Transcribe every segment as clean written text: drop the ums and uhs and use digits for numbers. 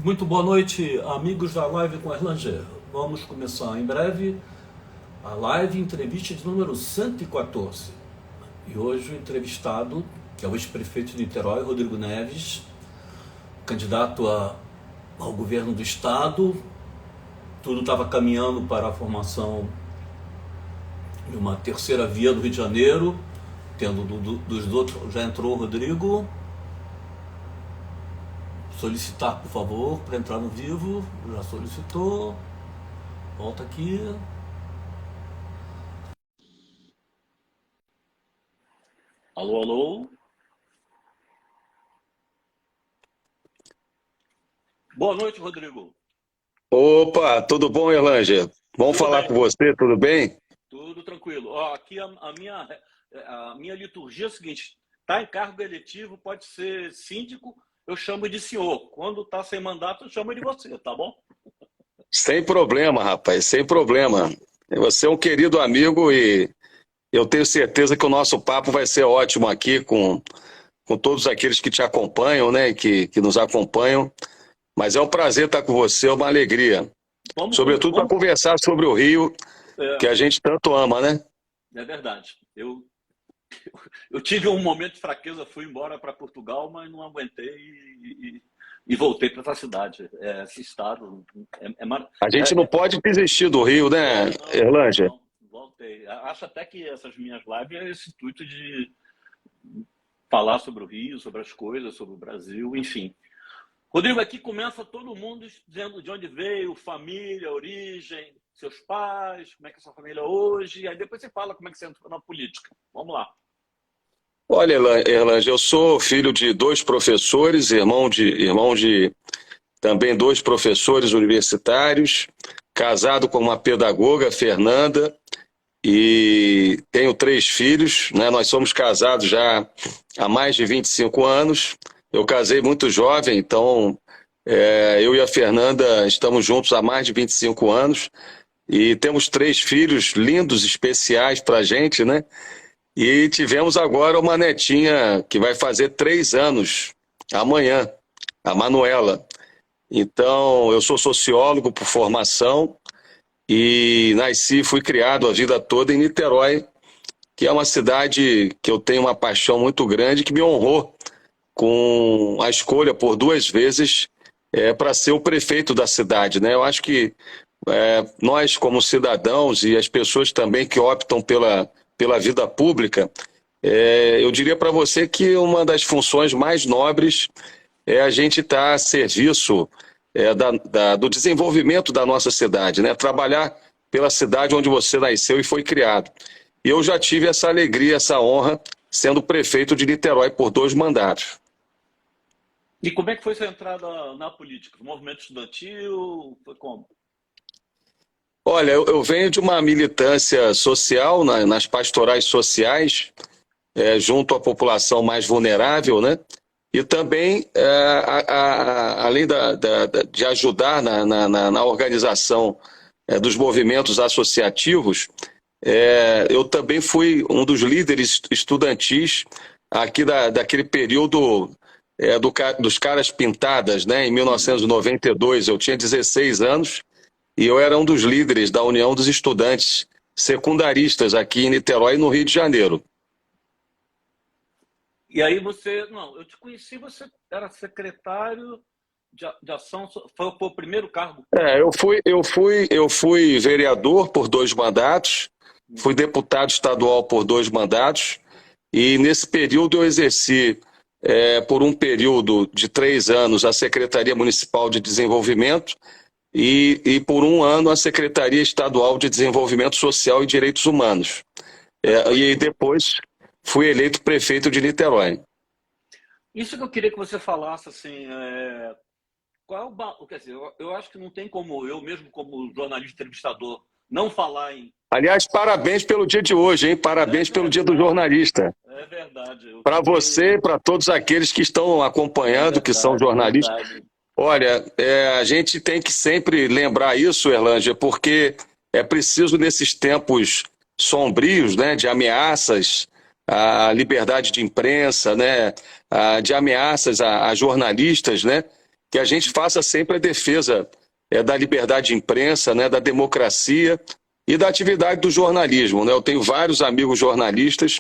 Muito boa noite, amigos da Live com Erlanger. Vamos começar em breve a live entrevista de número 114. E hoje o entrevistado, que é o ex-prefeito de Niterói, Rodrigo Neves, candidato ao governo do estado. Tudo estava caminhando para a formação de uma terceira via do Rio de Janeiro, tendo dos outros, já entrou o Rodrigo. Solicitar, por favor, para entrar no vivo. Já solicitou. Volta aqui. Alô, alô. Boa noite, Rodrigo. Opa, tudo bom, Erlanger? Bom Tudo falar bem? com você, tudo bem? Tudo tranquilo. Ó, aqui a minha liturgia é a seguinte: está em cargo eletivo, pode ser síndico, eu chamo de senhor. Quando está sem mandato, eu chamo de você, tá bom? Sem problema, rapaz, sem problema. Você é um querido amigo e eu tenho certeza que o nosso papo vai ser ótimo aqui com todos aqueles que te acompanham, né, que nos acompanham. Mas é um prazer estar com você, é uma alegria. Vamos, Sobretudo para vamos. conversar sobre o Rio, que É, a gente tanto ama, né? é verdade. Eu tive um momento de fraqueza, fui embora para Portugal, mas não aguentei e voltei para essa cidade. Esse estado A gente é, não é, pode desistir do Rio, né, Erlanger? não, voltei. Acho até que essas minhas lives é esse intuito de falar sobre o Rio, sobre as coisas, sobre o Brasil, enfim. Rodrigo, aqui começa todo mundo dizendo de onde veio, família, origem, seus pais, como é que é a sua família hoje, e aí depois você fala como é que você entrou na política. Vamos lá. Olha, Erlanger, eu sou filho de dois professores, irmão de também dois professores universitários, casado com uma pedagoga, Fernanda, e tenho três filhos, né? Nós somos casados já há mais de 25 anos. Eu casei muito jovem, então eu e a Fernanda estamos juntos há mais de 25 anos e temos três filhos lindos, especiais para a gente, né? E tivemos agora uma netinha que vai fazer 3 anos amanhã, a Manuela. Então, eu sou sociólogo por formação e nasci, fui criado a vida toda em Niterói, que é uma cidade que eu tenho uma paixão muito grande, que me honrou com a escolha por 2 vezes para ser o prefeito da cidade, né? Eu acho que nós, como cidadãos e as pessoas também que optam pela vida pública, eu diria para você que uma das funções mais nobres é a gente estar a serviço do desenvolvimento da nossa cidade, né? Trabalhar pela cidade onde você nasceu e foi criado. E eu já tive essa alegria, essa honra, sendo prefeito de Niterói por 2 mandatos. E como é que foi sua entrada na política? Movimento estudantil? Foi como? Olha, eu venho de uma militância social nas pastorais sociais, junto à população mais vulnerável, né? E também, além de ajudar na organização dos movimentos associativos, eu também fui um dos líderes estudantis aqui daquele período dos caras pintadas, né? Em Uhum. 1992, eu tinha 16 anos e eu era um dos líderes da União dos Estudantes Secundaristas aqui em Niterói, no Rio de Janeiro. E aí você, não, eu te conheci, você era secretário de ação, foi o primeiro cargo Eu público? fui, eu fui, eu fui vereador por 2 mandatos, fui Uhum. deputado estadual por 2 mandatos, e nesse período eu exerci, por um período de 3 anos, a Secretaria Municipal de Desenvolvimento e por um ano a Secretaria Estadual de Desenvolvimento Social e Direitos Humanos. Mas foi E depois fui eleito prefeito de Niterói. isso que eu queria que você falasse, assim, qual é quer dizer, eu acho que não tem como eu mesmo como jornalista entrevistador não falar em Aliás, parabéns pelo dia de hoje, hein? é Parabéns pelo dia do verdade, jornalista. é verdade. Eu Para você fiquei e para todos aqueles que estão acompanhando, que são é jornalistas. verdade. Olha, a gente tem que sempre lembrar isso, Erlângea, porque é preciso nesses tempos sombrios, né, de ameaças à liberdade de imprensa, né, de ameaças a jornalistas, né, que a gente faça sempre a defesa da liberdade de imprensa, né, da democracia e da atividade do jornalismo, né? Eu tenho vários amigos jornalistas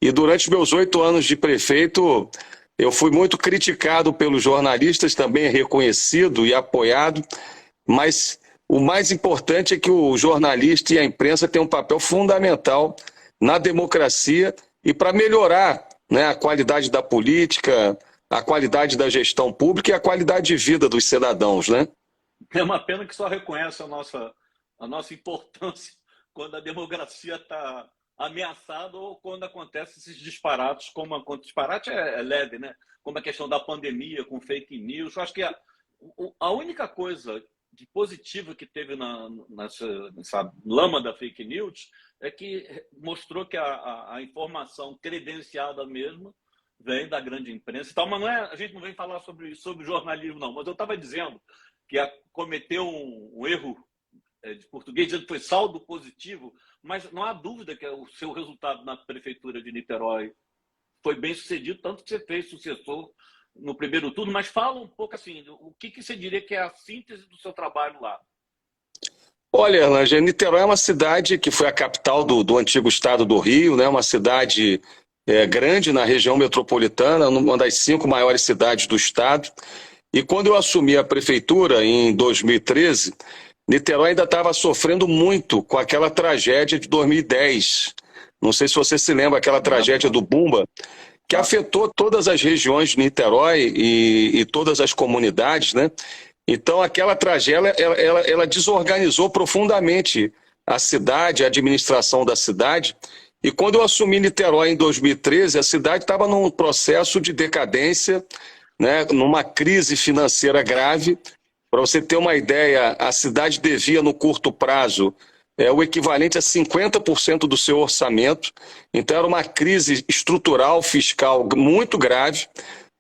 e durante meus 8 anos de prefeito eu fui muito criticado pelos jornalistas, também reconhecido e apoiado, mas o mais importante é que o jornalista e a imprensa têm um papel fundamental na democracia e para melhorar, né, a qualidade da política, a qualidade da gestão pública e a qualidade de vida dos cidadãos, né? É uma pena que só reconhece a nossa importância quando a democracia está ameaçada ou quando acontecem esses disparates, disparate é leve, né? Como a questão da pandemia com fake news. Eu acho que a única coisa de positivo que teve nessa lama da fake news é que mostrou que a informação credenciada mesmo vem da grande imprensa e tal, mas a gente não vem falar sobre jornalismo, não. Mas eu estava dizendo que cometeu um erro de português, dizendo que foi saldo positivo, mas não há dúvida que o seu resultado na prefeitura de Niterói foi bem sucedido, tanto que você fez sucessor no primeiro turno, mas fala um pouco assim, o que você diria que é a síntese do seu trabalho lá? Olha, Erlanger, Niterói é uma cidade que foi a capital do antigo estado do Rio, né? Uma cidade grande na região metropolitana, uma das 5 maiores cidades do estado. E quando eu assumi a prefeitura em 2013, Niterói ainda estava sofrendo muito com aquela tragédia de 2010. Não sei se você se lembra, aquela tragédia do Bumba, que afetou todas as regiões de Niterói e todas as comunidades, né? Então, aquela tragédia, ela desorganizou profundamente a cidade, a administração da cidade. E quando eu assumi Niterói em 2013, a cidade estava num processo de decadência, né? Numa crise financeira grave. Para você ter uma ideia, a cidade devia, no curto prazo, o equivalente a 50% do seu orçamento. Então, era uma crise estrutural, fiscal muito grave,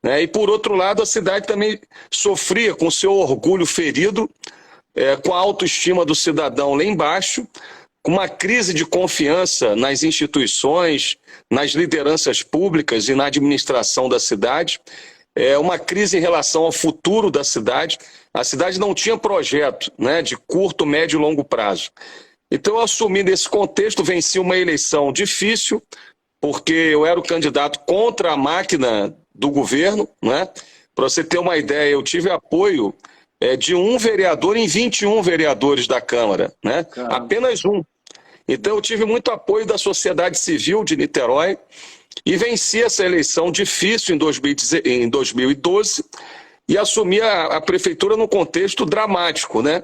né? E, por outro lado, a cidade também sofria com seu orgulho ferido, com a autoestima do cidadão lá embaixo, com uma crise de confiança nas instituições, nas lideranças públicas e na administração da cidade, uma crise em relação ao futuro da cidade. A cidade não tinha projeto, né, de curto, médio e longo prazo. Então, eu assumi nesse contexto, venci uma eleição difícil, porque eu era o candidato contra a máquina do governo, né? Para você ter uma ideia, eu tive apoio de um vereador em 21 vereadores da Câmara, né? Apenas um. Então, eu tive muito apoio da sociedade civil de Niterói e venci essa eleição difícil em 2012 e assumi a prefeitura num contexto dramático, né?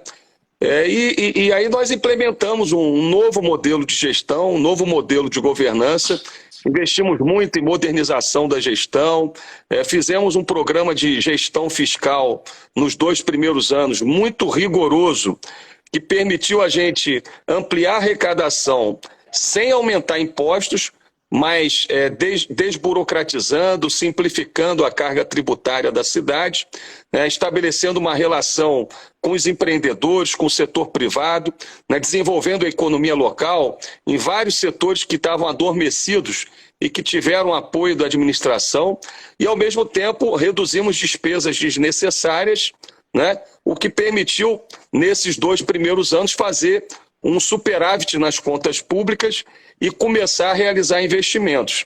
E aí nós implementamos um novo modelo de gestão, um novo modelo de governança, investimos muito em modernização da gestão, fizemos um programa de gestão fiscal nos 2 primeiros anos muito rigoroso, que permitiu a gente ampliar a arrecadação sem aumentar impostos, mas desburocratizando, simplificando a carga tributária da cidade, estabelecendo uma relação com os empreendedores, com o setor privado, desenvolvendo a economia local em vários setores que estavam adormecidos e que tiveram apoio da administração, e ao mesmo tempo reduzimos despesas desnecessárias, né? O que permitiu, nesses 2 primeiros anos, fazer um superávit nas contas públicas e começar a realizar investimentos.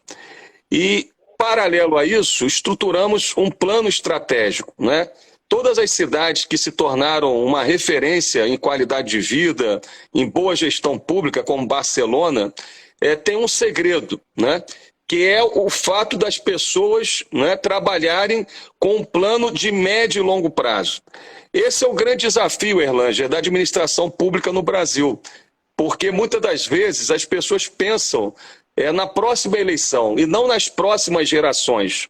E, paralelo a isso, estruturamos um plano estratégico, né? Todas as cidades que se tornaram uma referência em qualidade de vida, em boa gestão pública, como Barcelona, tem um segredo, né? Que é o fato das pessoas, né, trabalharem com um plano de médio e longo prazo. Esse é o grande desafio, Erlanger, da administração pública no Brasil, porque muitas das vezes as pessoas pensam na próxima eleição e não nas próximas gerações.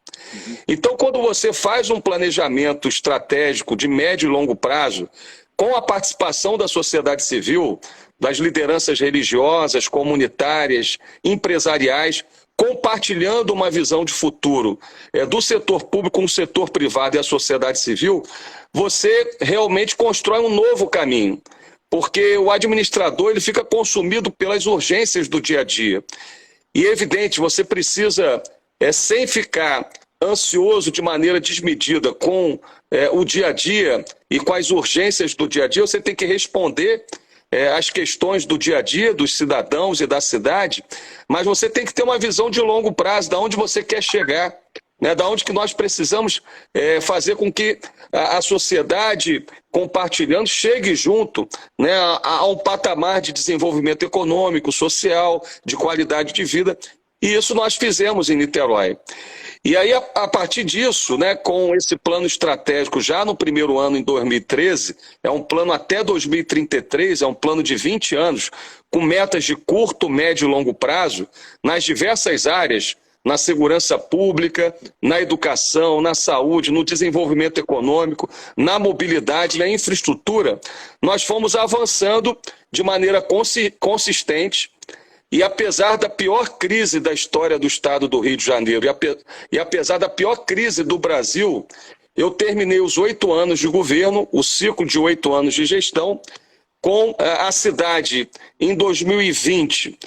Então, quando você faz um planejamento estratégico de médio e longo prazo, com a participação da sociedade civil, das lideranças religiosas, comunitárias, empresariais, compartilhando uma visão de futuro do setor público com o setor privado e a sociedade civil, você realmente constrói um novo caminho, porque o administrador ele fica consumido pelas urgências do dia a dia. E é evidente, você precisa, sem ficar ansioso de maneira desmedida com o dia a dia e com as urgências do dia a dia, você tem que responder às questões do dia a dia dos cidadãos e da cidade, mas você tem que ter uma visão de longo prazo, de onde você quer chegar, né, da onde que nós precisamos fazer com que a sociedade, compartilhando, chegue junto, né, a um patamar de desenvolvimento econômico, social, de qualidade de vida. E isso nós fizemos em Niterói. E aí, a partir disso, né, com esse plano estratégico já no primeiro ano, em 2013, é um plano até 2033, é um plano de 20 anos, com metas de curto, médio e longo prazo, nas diversas áreas, na segurança pública, na educação, na saúde, no desenvolvimento econômico, na mobilidade, na infraestrutura, nós fomos avançando de maneira consistente. E apesar da pior crise da história do estado do Rio de Janeiro, e apesar da pior crise do Brasil, eu terminei os 8 anos de governo, o ciclo de 8 anos de gestão, com a cidade em 2020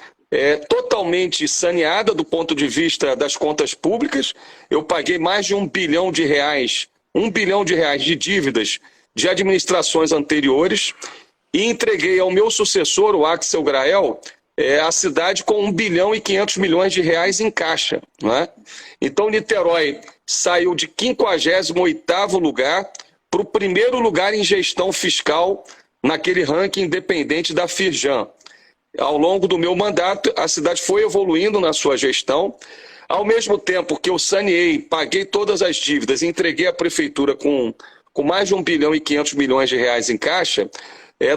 totalmente saneada do ponto de vista das contas públicas. Eu paguei mais de R$ 1 bilhão, R$ 1 bilhão de dívidas de administrações anteriores e entreguei ao meu sucessor, o Axel Grael, a cidade com R$ 1 bilhão e 500 milhões de reais em caixa, né? Então, Niterói saiu de 58º lugar para o primeiro lugar em gestão fiscal naquele ranking independente da Firjan. Ao longo do meu mandato, a cidade foi evoluindo na sua gestão. Ao mesmo tempo que eu saneei, paguei todas as dívidas e entreguei a prefeitura com mais de R$ 1 bilhão e 500 milhões de reais em caixa,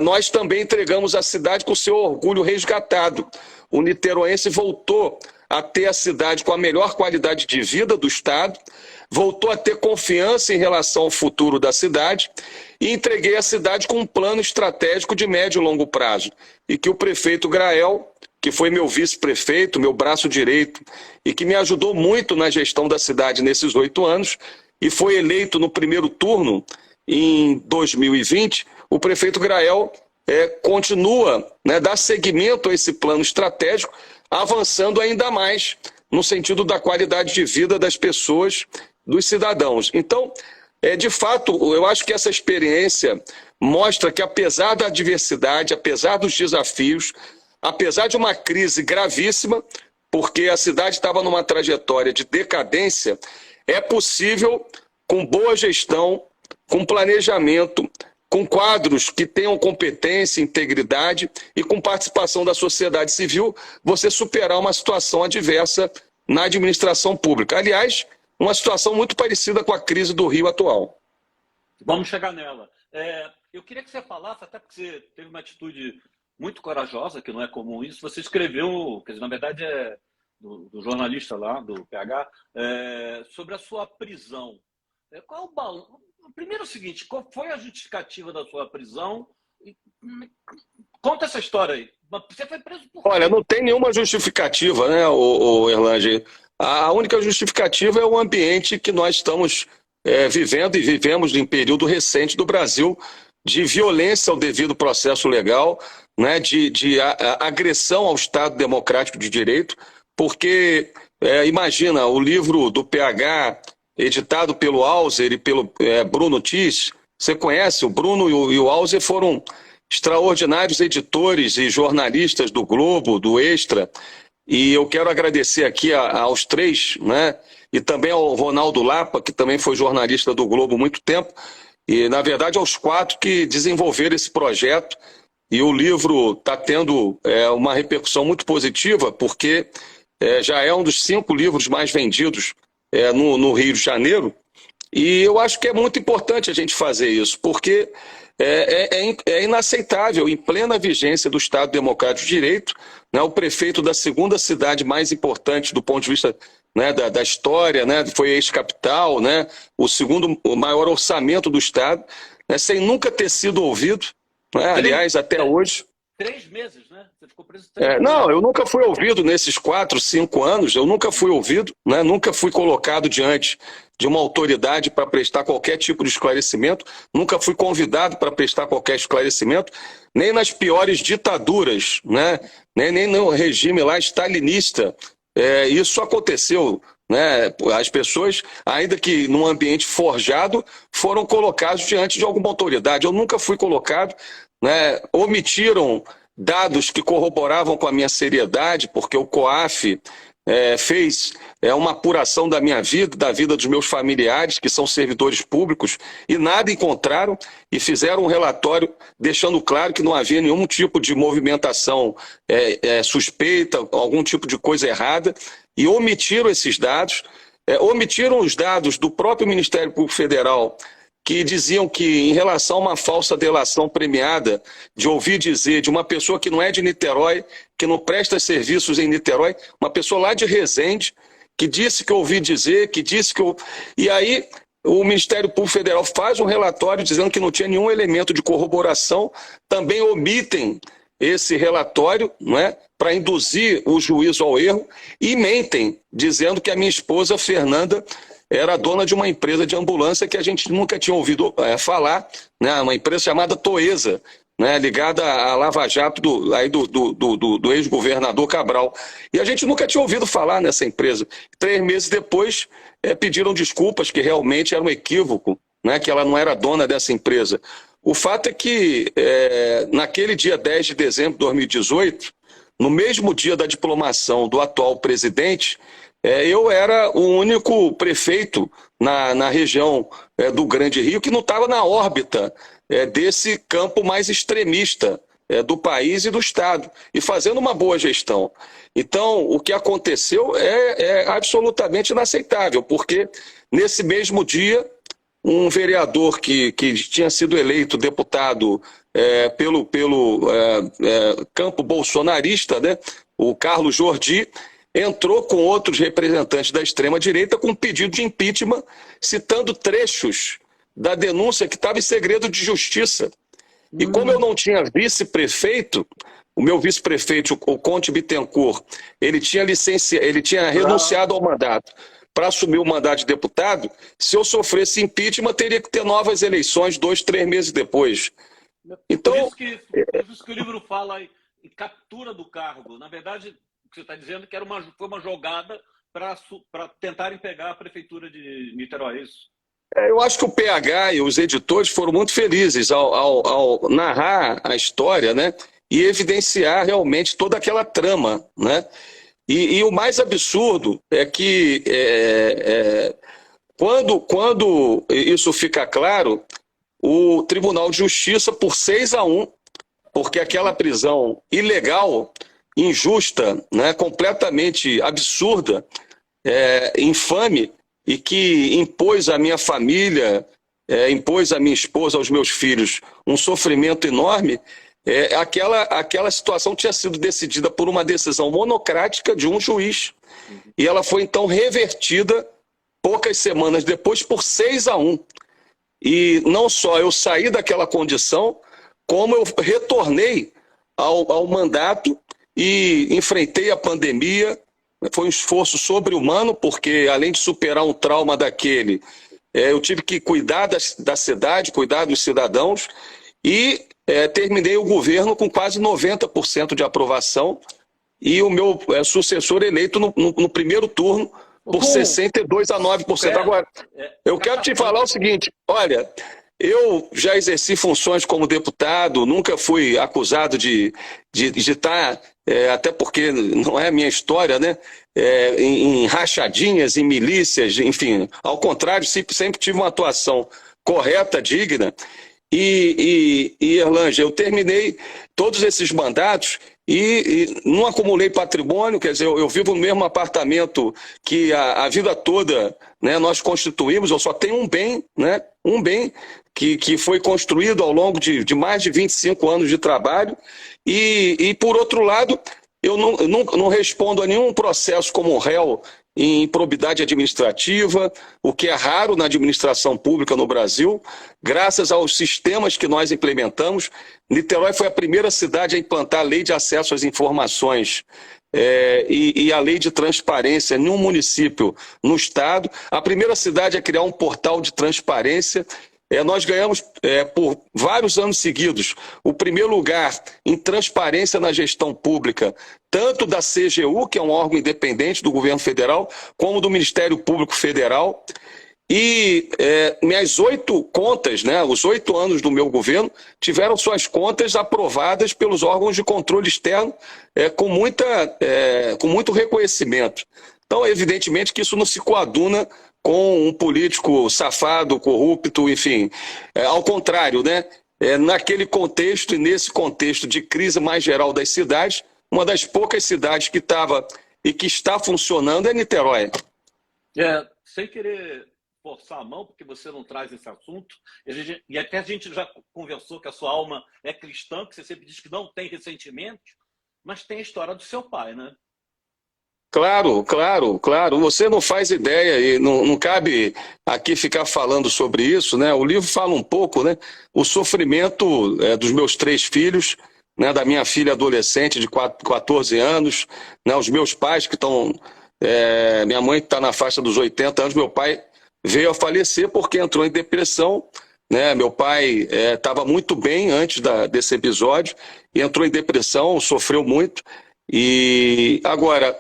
nós também entregamos a cidade com seu orgulho resgatado. O niteroense voltou a ter a cidade com a melhor qualidade de vida do estado, voltou a ter confiança em relação ao futuro da cidade e entreguei a cidade com um plano estratégico de médio e longo prazo. E que o prefeito Grael, que foi meu vice-prefeito, meu braço direito, e que me ajudou muito na gestão da cidade nesses 8 anos, e foi eleito no primeiro turno em 2020, o prefeito Grael continua, né, dá seguimento a esse plano estratégico, avançando ainda mais no sentido da qualidade de vida das pessoas, dos cidadãos. Então, de fato, eu acho que essa experiência mostra que, apesar da adversidade, apesar dos desafios, apesar de uma crise gravíssima, porque a cidade estava numa trajetória de decadência, é possível, com boa gestão, com planejamento, com quadros que tenham competência, integridade e com participação da sociedade civil, você superar uma situação adversa na administração pública. Aliás, uma situação muito parecida com a crise do Rio atual. Vamos chegar nela. Eu queria que você falasse, até porque você teve uma atitude muito corajosa, que não é comum isso, você escreveu, quer dizer, na verdade do jornalista lá, do PH, sobre a sua prisão. Qual o balanço? Primeiro é o seguinte, qual foi a justificativa da sua prisão? Conta essa história aí. Você foi preso por quê? Olha, não tem nenhuma justificativa, né, o Erlanger? A única justificativa é o ambiente que nós estamos vivendo e vivemos em período recente do Brasil, de violência ao devido processo legal, né, de agressão ao Estado Democrático de Direito, porque, imagina, o livro do PH, editado pelo Auser e pelo Bruno Tis, você conhece, o Bruno e o Auser foram extraordinários editores e jornalistas do Globo, do Extra, e eu quero agradecer aqui aos três, né, e também ao Ronaldo Lapa, que também foi jornalista do Globo há muito tempo, e na verdade aos 4 que desenvolveram esse projeto, e o livro está tendo uma repercussão muito positiva, porque já é um dos 5 livros mais vendidos no Rio de Janeiro, e eu acho que é muito importante a gente fazer isso, porque é inaceitável, em plena vigência do Estado Democrático de Direito, né, o prefeito da segunda cidade mais importante do ponto de vista, né, da história, né, foi ex-capital, né, o maior orçamento do Estado, né, sem nunca ter sido ouvido, né, aliás, até hoje. 3 meses, né? Você ficou preso 3 meses. Não, eu nunca fui ouvido nesses 4, 5 anos, eu nunca fui ouvido, né? Nunca fui colocado diante de uma autoridade para prestar qualquer tipo de esclarecimento, nunca fui convidado para prestar qualquer esclarecimento, nem nas piores ditaduras, né? Nem no regime lá stalinista. Isso aconteceu né? As pessoas, ainda que num ambiente forjado, foram colocados diante de alguma autoridade. Eu nunca fui colocado, né? Omitiram dados que corroboravam com a minha seriedade, porque o COAF fez uma apuração da minha vida, da vida dos meus familiares, que são servidores públicos, e nada encontraram, e fizeram um relatório deixando claro que não havia nenhum tipo de movimentação suspeita, algum tipo de coisa errada, e omitiram esses dados, omitiram os dados do próprio Ministério Público Federal, que diziam que, em relação a uma falsa delação premiada, de ouvir dizer de uma pessoa que não é de Niterói, que não presta serviços em Niterói, uma pessoa lá de Resende, que disse que ouvi dizer, que disse que... E aí o Ministério Público Federal faz um relatório dizendo que não tinha nenhum elemento de corroboração, também omitem esse relatório, não é, para induzir o juízo ao erro, e mentem, dizendo que a minha esposa, Fernanda, era dona de uma empresa de ambulância que a gente nunca tinha ouvido falar, né? Uma empresa chamada Toesa, né? Ligada à Lava Jato do ex-governador Cabral. E a gente nunca tinha ouvido falar nessa empresa. 3 meses depois, pediram desculpas, que realmente era um equívoco, né? Que ela não era dona dessa empresa. O fato é que, naquele dia 10 de dezembro de 2018, no mesmo dia da diplomação do atual presidente, eu era o único prefeito na região do Grande Rio que não estava na órbita desse campo mais extremista do país e do Estado, e fazendo uma boa gestão. Então, o que aconteceu é absolutamente inaceitável, porque nesse mesmo dia, um vereador que tinha sido eleito deputado pelo campo bolsonarista, né, o Carlos Jordi, entrou com outros representantes da extrema-direita com um pedido de impeachment, citando trechos da denúncia que estava em segredo de justiça. E como eu não tinha vice-prefeito, o meu vice-prefeito, o Conte Bittencourt, ele tinha renunciado ao mandato para assumir o mandato de deputado. Se eu sofresse impeachment, teria que ter novas eleições 2, 3 meses depois. Então, por isso que o livro fala em captura do cargo. Na verdade, o que você está dizendo é que foi uma jogada para tentarem pegar a prefeitura de Niterói, é isso? Eu acho que o PH e os editores foram muito felizes ao narrar a história, né, e evidenciar realmente toda aquela trama, né? E o mais absurdo é que quando isso fica claro, o Tribunal de Justiça, por 6-1, porque aquela prisão ilegal, injusta, né, completamente absurda, infame, e que impôs à minha família, impôs à minha esposa, aos meus filhos, um sofrimento enorme, aquela situação tinha sido decidida por uma decisão monocrática de um juiz. E ela foi então revertida poucas semanas depois por 6-1. E não só eu saí daquela condição, como eu retornei ao mandato e enfrentei a pandemia. Foi um esforço sobre-humano, porque além de superar um trauma daquele, eu tive que cuidar da cidade, cuidar dos cidadãos, e terminei o governo com quase 90% de aprovação, e o meu sucessor eleito no primeiro turno por 62-9%. Agora, eu quero te falar o seguinte, olha, eu já exerci funções como deputado, nunca fui acusado de estar, até porque não é a minha história, né? Em rachadinhas, em milícias, enfim, ao contrário, sempre tive uma atuação correta, digna. E Erlanger, eu terminei todos esses mandatos e não acumulei patrimônio, quer dizer, eu vivo no mesmo apartamento que a vida toda, né, nós constituímos. Eu só tenho um bem, né, um bem que foi construído ao longo de mais de 25 anos de trabalho, e por outro lado, eu não respondo a nenhum processo como réu em improbidade administrativa, o que é raro na administração pública no Brasil, graças aos sistemas que nós implementamos. Niterói foi a primeira cidade a implantar a lei de acesso às informações e a lei de transparência em um município no estado, a primeira cidade a criar um portal de transparência, nós ganhamos por vários anos seguidos o primeiro lugar em transparência na gestão pública, tanto da CGU, que é um órgão independente do governo federal, como do Ministério Público Federal. E minhas 8 contas, né, os 8 anos do meu governo, tiveram suas contas aprovadas pelos órgãos de controle externo com muito reconhecimento. Então, evidentemente que isso não se coaduna com um político safado, corrupto, enfim. Ao contrário, né, naquele contexto e nesse contexto de crise mais geral das cidades, uma das poucas cidades que estava e que está funcionando é Niterói. Sem querer forçar a mão, porque você não traz esse assunto, e até a gente já conversou que a sua alma é cristã, que você sempre diz que não tem ressentimentos, mas tem a história do seu pai, né? Claro, claro, claro. Você não faz ideia e não cabe aqui ficar falando sobre isso, né? O livro fala um pouco, né? O sofrimento dos meus 3 filhos, né? Da minha filha adolescente de 14 anos, né? Os meus pais que estão... minha mãe está na faixa dos 80 anos, meu pai veio a falecer porque entrou em depressão, né? Meu pai estava muito bem antes desse episódio e entrou em depressão, sofreu muito. E agora...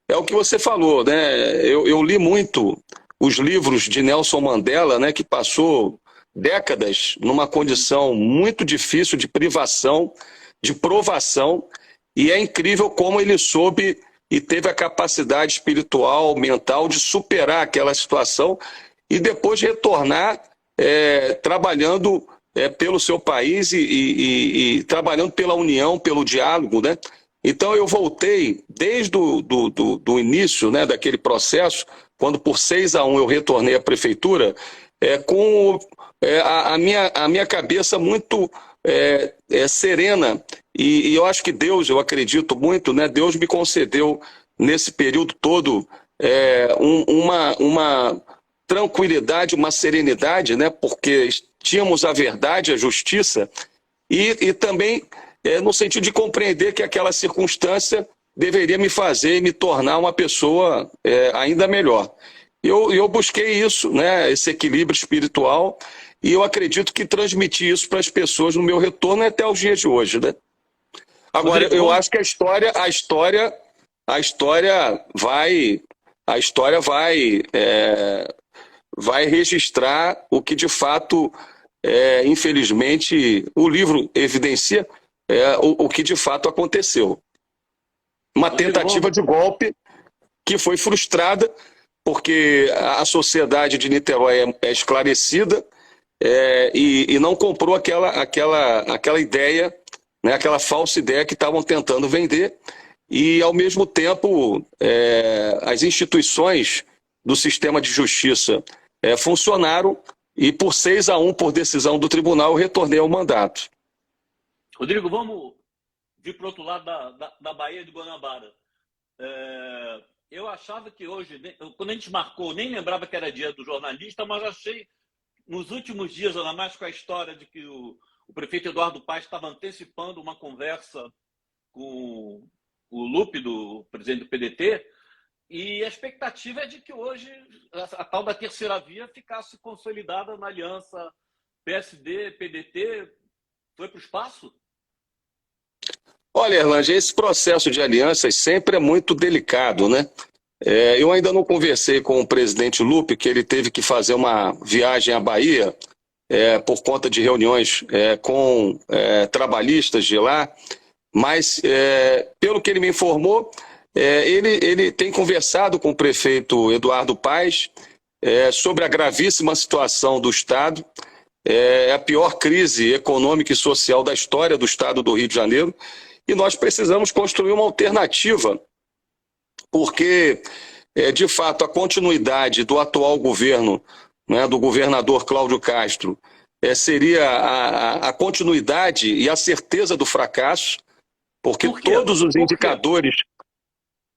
É o que você falou, né? Eu li muito os livros de Nelson Mandela, né? Que passou décadas numa condição muito difícil de privação, de provação, e é incrível como ele soube e teve a capacidade espiritual, mental de superar aquela situação e depois retornar trabalhando pelo seu país e trabalhando pela união, pelo diálogo, né? Então eu voltei desde do início, né, daquele processo, quando por 6-1 eu retornei à prefeitura, com a minha cabeça muito serena. E eu acho que Deus, eu acredito muito, né, Deus me concedeu nesse período todo uma tranquilidade, uma serenidade, né, porque tínhamos a verdade, a justiça, e também... no sentido de compreender que aquela circunstância deveria me fazer e me tornar uma pessoa ainda melhor. Eu busquei isso, né, esse equilíbrio espiritual, e eu acredito que transmiti isso para as pessoas no meu retorno até os dias de hoje, né? Agora, eu acho que a história vai registrar o que de fato, infelizmente, o livro evidencia. O que de fato aconteceu. Uma tentativa de golpe que foi frustrada, porque a sociedade de Niterói é esclarecida e não comprou aquela ideia, né, aquela falsa ideia que estavam tentando vender, e ao mesmo tempo as instituições do sistema de justiça funcionaram, e por 6-1, por decisão do tribunal, eu retornei ao mandato. Rodrigo, vamos vir para o outro lado da Baía de Guanabara. Eu achava que hoje, quando a gente marcou, nem lembrava que era dia do jornalista, mas achei, nos últimos dias, ainda mais com a história de que o prefeito Eduardo Paes estava antecipando uma conversa com o Lupe, do presidente do PDT, e a expectativa é de que hoje a tal da terceira via ficasse consolidada na aliança PSD-PDT. Foi para o espaço? Olha, Erlanger, esse processo de alianças sempre é muito delicado, né? Eu ainda não conversei com o presidente Lupe, que ele teve que fazer uma viagem à Bahia por conta de reuniões com trabalhistas de lá, mas pelo que ele me informou, ele tem conversado com o prefeito Eduardo Paes sobre a gravíssima situação do Estado, a pior crise econômica e social da história do Estado do Rio de Janeiro, e nós precisamos construir uma alternativa, porque, de fato, a continuidade do atual governo, né, do governador Cláudio Castro, seria a continuidade e a certeza do fracasso, porque todos os indicadores...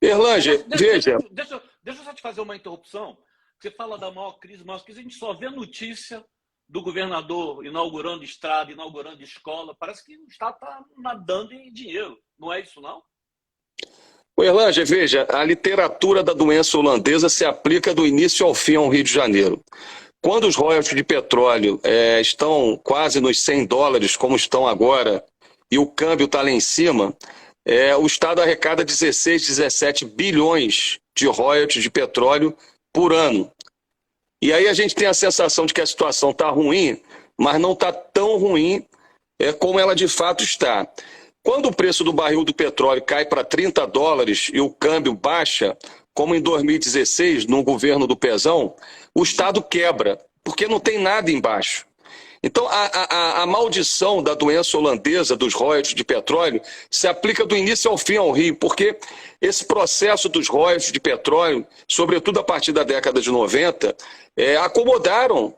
Erlanger, veja... Deixa eu só te fazer uma interrupção. Você fala da maior crise, a gente só vê notícia do governador inaugurando estrada, inaugurando escola. Parece que o Estado está nadando em dinheiro. Não é isso, não? Erlanger, veja, a literatura da doença holandesa se aplica do início ao fim ao Rio de Janeiro. quando os royalties de petróleo estão quase nos US$ 100, como estão agora, e o câmbio está lá em cima, o Estado arrecada 16, 17 bilhões de royalties de petróleo por ano. E aí a gente tem a sensação de que a situação está ruim, mas não está tão ruim como ela de fato está. Quando o preço do barril do petróleo cai para $30 e o câmbio baixa, como em 2016, no governo do Pezão, o Estado quebra, porque não tem nada embaixo. Então, a maldição da doença holandesa dos royalties de petróleo se aplica do início ao fim ao Rio, porque esse processo dos royalties de petróleo, sobretudo a partir da década de 90, acomodaram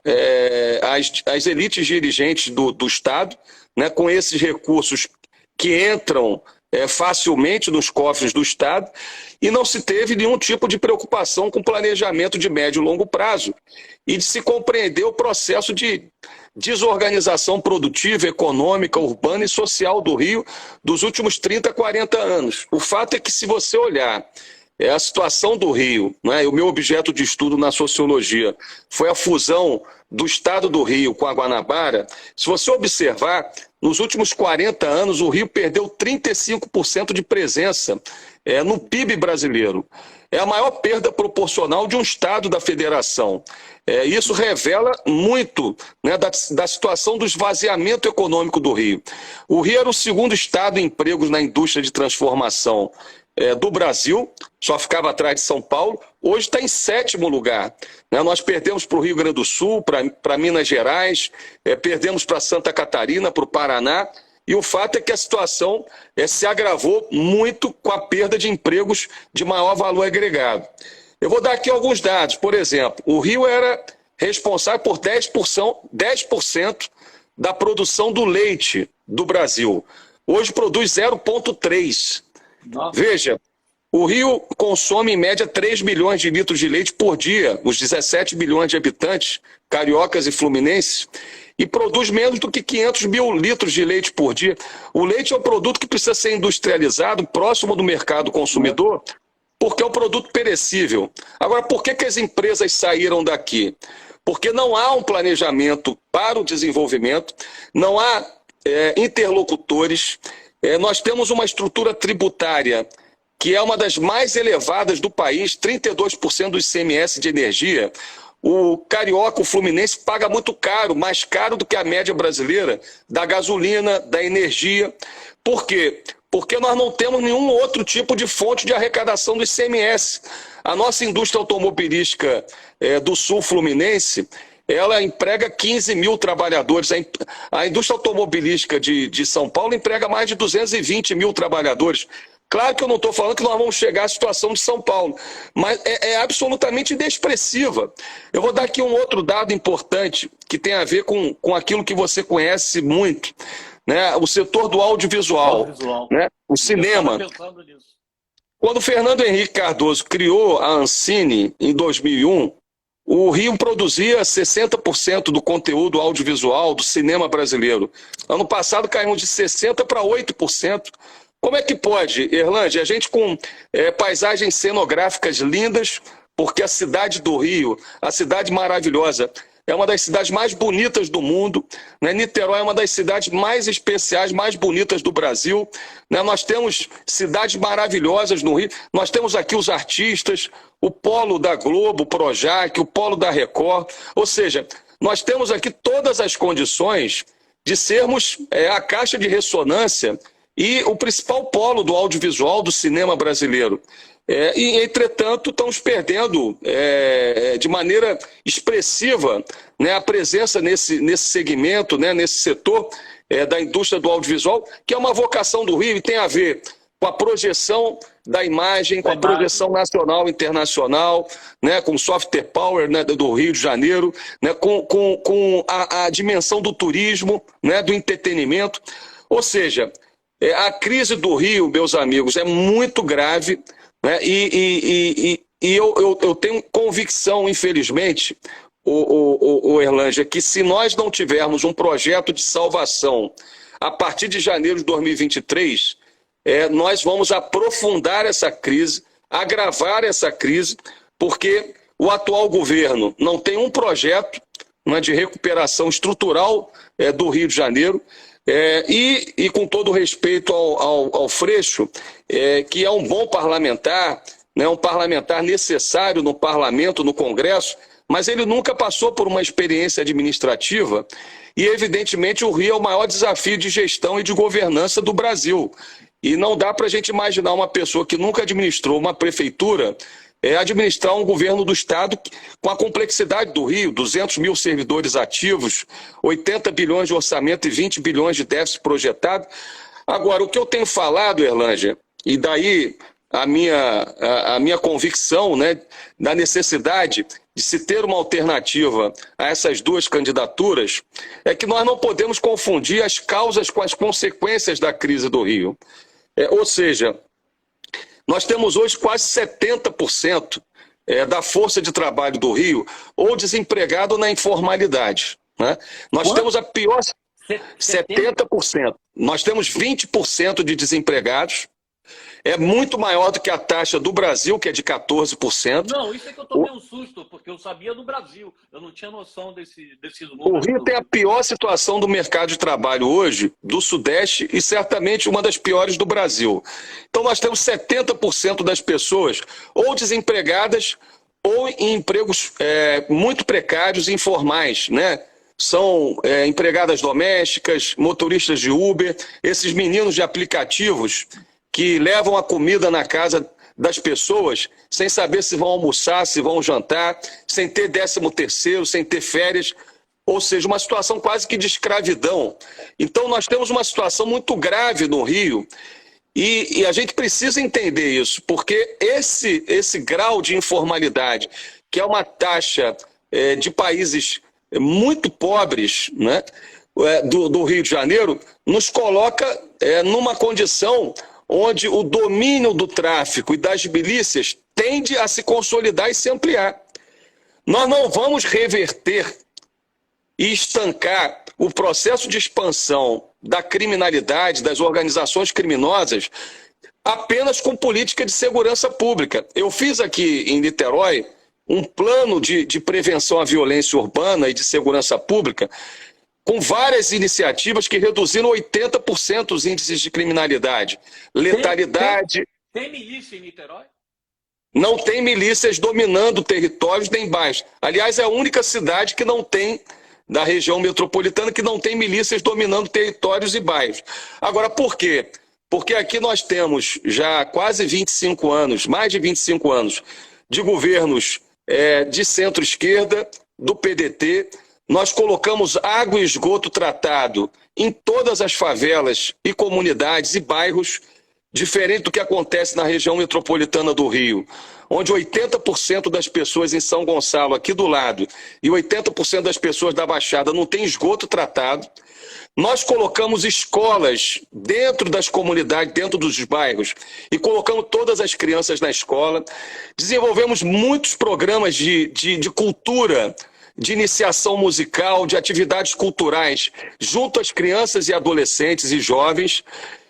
as elites dirigentes do Estado, né, com esses recursos que entram facilmente nos cofres do Estado, e não se teve nenhum tipo de preocupação com planejamento de médio e longo prazo e de se compreender o processo de desorganização produtiva, econômica, urbana e social do Rio dos últimos 30, 40 anos. O fato é que, se você olhar a situação do Rio, né, e o meu objeto de estudo na sociologia foi a fusão do Estado do Rio com a Guanabara, se você observar, nos últimos 40 anos o Rio perdeu 35% de presença no PIB brasileiro. É a maior perda proporcional de um Estado da Federação. Isso revela muito, né, da situação do esvaziamento econômico do Rio. O Rio era o segundo estado em empregos na indústria de transformação do Brasil, só ficava atrás de São Paulo, hoje está em 7º lugar. Né? Nós perdemos para o Rio Grande do Sul, para Minas Gerais, perdemos para Santa Catarina, para o Paraná, e o fato é que a situação se agravou muito com a perda de empregos de maior valor agregado. Eu vou dar aqui alguns dados. Por exemplo, o Rio era responsável por 10% da produção do leite do Brasil. Hoje produz 0,3%. Veja, o Rio consome em média 3 milhões de litros de leite por dia, os 17 milhões de habitantes, cariocas e fluminenses, e produz menos do que 500 mil litros de leite por dia. O leite é um produto que precisa ser industrializado próximo do mercado consumidor, porque é um produto perecível. Agora, por que as empresas saíram daqui? Porque não há um planejamento para o desenvolvimento, não há interlocutores. Nós temos uma estrutura tributária que é uma das mais elevadas do país, 32% do ICMS de energia. O carioca, o fluminense, paga muito caro, mais caro do que a média brasileira, da gasolina, da energia. Por quê? Porque nós não temos nenhum outro tipo de fonte de arrecadação do ICMS. A nossa indústria automobilística do sul fluminense, ela emprega 15 mil trabalhadores. A indústria automobilística de São Paulo emprega mais de 220 mil trabalhadores. Claro que eu não estou falando que nós vamos chegar à situação de São Paulo, mas é absolutamente inexpressiva. Eu vou dar aqui um outro dado importante que tem a ver com aquilo que você conhece muito, né? O setor do audiovisual, né? O cinema. Quando Fernando Henrique Cardoso criou a Ancine em 2001, o Rio produzia 60% do conteúdo audiovisual do cinema brasileiro. Ano passado caímos de 60% para 8%. Como é que pode, Erlândia, a gente com paisagens cenográficas lindas, porque a cidade do Rio, a cidade maravilhosa, é uma das cidades mais bonitas do mundo, né? Niterói é uma das cidades mais especiais, mais bonitas do Brasil, né? Nós temos cidades maravilhosas no Rio, nós temos aqui os artistas, o polo da Globo, o Projac, o polo da Record, ou seja, nós temos aqui todas as condições de sermos a caixa de ressonância e o principal polo do audiovisual do cinema brasileiro. E, entretanto, estamos perdendo de maneira expressiva, né, a presença nesse segmento, né, nesse setor da indústria do audiovisual, que é uma vocação do Rio e tem a ver com a projeção da imagem, com a projeção nacional e internacional, né, com o soft power, né, do Rio de Janeiro, né, com a dimensão do turismo, né, do entretenimento. Ou seja, a crise do Rio, meus amigos, é muito grave, né? E eu tenho convicção, infelizmente, Erlândia, que se nós não tivermos um projeto de salvação a partir de janeiro de 2023, nós vamos aprofundar essa crise, agravar essa crise, porque o atual governo não tem um projeto né, de recuperação estrutural do Rio de Janeiro. E com todo respeito ao Freixo, que é um bom parlamentar, né, um parlamentar necessário no parlamento, no Congresso, mas ele nunca passou por uma experiência administrativa e, evidentemente, o Rio é o maior desafio de gestão e de governança do Brasil. E não dá para a gente imaginar uma pessoa que nunca administrou uma prefeitura administrar um governo do Estado com a complexidade do Rio, 200 mil servidores ativos, 80 bilhões de orçamento e 20 bilhões de déficit projetado. Agora, o que eu tenho falado, Erlângea, e daí a minha convicção, né, da necessidade de se ter uma alternativa a essas duas candidaturas, é que nós não podemos confundir as causas com as consequências da crise do Rio. Ou seja, nós temos hoje quase 70% da força de trabalho do Rio ou desempregado na informalidade, né? Nós temos a pior... 70%. Nós temos 20% de desempregados. É muito maior do que a taxa do Brasil, que é de 14%. Não, isso é que eu tomei um susto, porque eu sabia do Brasil. Eu não tinha noção desses números. O Rio tem a pior situação do mercado de trabalho hoje, do Sudeste, e certamente uma das piores do Brasil. Então nós temos 70% das pessoas ou desempregadas ou em empregos muito precários e informais, né? São empregadas domésticas, motoristas de Uber, esses meninos de aplicativos que levam a comida na casa das pessoas sem saber se vão almoçar, se vão jantar, sem ter 13º, sem ter férias, ou seja, uma situação quase que de escravidão. Então nós temos uma situação muito grave no Rio e a gente precisa entender isso, porque esse grau de informalidade, que é uma taxa de países muito pobres, né, do Rio de Janeiro, nos coloca numa condição onde o domínio do tráfico e das milícias tende a se consolidar e se ampliar. Nós não vamos reverter e estancar o processo de expansão da criminalidade, das organizações criminosas, apenas com política de segurança pública. Eu fiz aqui em Niterói um plano de prevenção à violência urbana e de segurança pública, com várias iniciativas que reduziram 80% os índices de criminalidade, letalidade. Tem milícia em Niterói? Não tem milícias dominando territórios nem bairros. Aliás, é a única cidade que não tem, da região metropolitana, que não tem milícias dominando territórios e bairros. Agora, por quê? Porque aqui nós temos já quase 25 anos, mais de 25 anos, de governos de centro-esquerda, do PDT. Nós colocamos água e esgoto tratado em todas as favelas e comunidades e bairros, diferente do que acontece na região metropolitana do Rio, onde 80% das pessoas em São Gonçalo, aqui do lado, e 80% das pessoas da Baixada não tem esgoto tratado. Nós colocamos escolas dentro das comunidades, dentro dos bairros, e colocamos todas as crianças na escola. Desenvolvemos muitos programas de cultura, de iniciação musical, de atividades culturais, junto às crianças e adolescentes e jovens.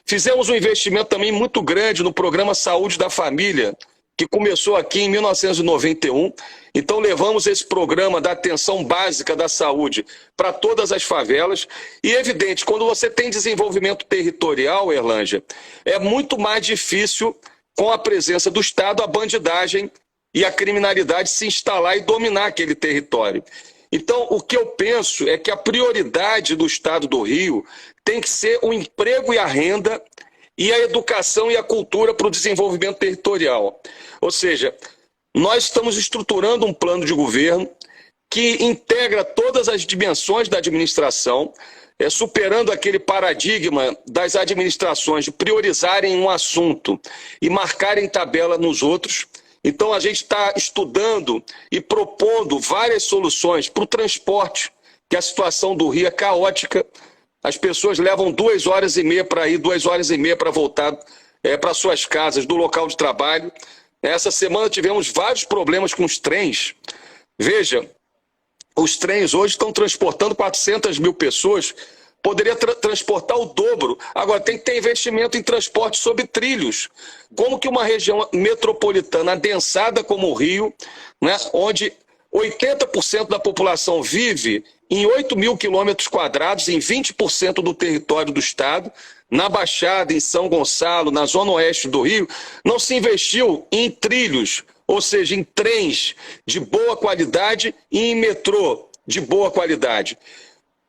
Fizemos um investimento também muito grande no programa Saúde da Família, que começou aqui em 1991. Então levamos esse programa da atenção básica da saúde para todas as favelas. E é evidente, quando você tem desenvolvimento territorial, Erlângea, é muito mais difícil, com a presença do Estado, a bandidagem e a criminalidade se instalar e dominar aquele território. Então, o que eu penso é que a prioridade do Estado do Rio tem que ser o emprego e a renda e a educação e a cultura para o desenvolvimento territorial. Ou seja, nós estamos estruturando um plano de governo que integra todas as dimensões da administração, superando aquele paradigma das administrações de priorizarem um assunto e marcarem tabela nos outros. Então a gente está estudando e propondo várias soluções para o transporte, que a situação do Rio é caótica. As pessoas levam 2 horas e meia para ir, 2 horas e meia para voltar para suas casas, do local de trabalho. Essa semana tivemos vários problemas com os trens. Veja, os trens hoje estão transportando 400 mil pessoas, poderia transportar o dobro. Agora, tem que ter investimento em transporte sobre trilhos. Como que uma região metropolitana adensada como o Rio, né, onde 80% da população vive em 8 mil quilômetros quadrados, em 20% do território do estado. Na Baixada, em São Gonçalo, na zona oeste do Rio, não se investiu em trilhos, ou seja, em trens de boa qualidade e em metrô de boa qualidade.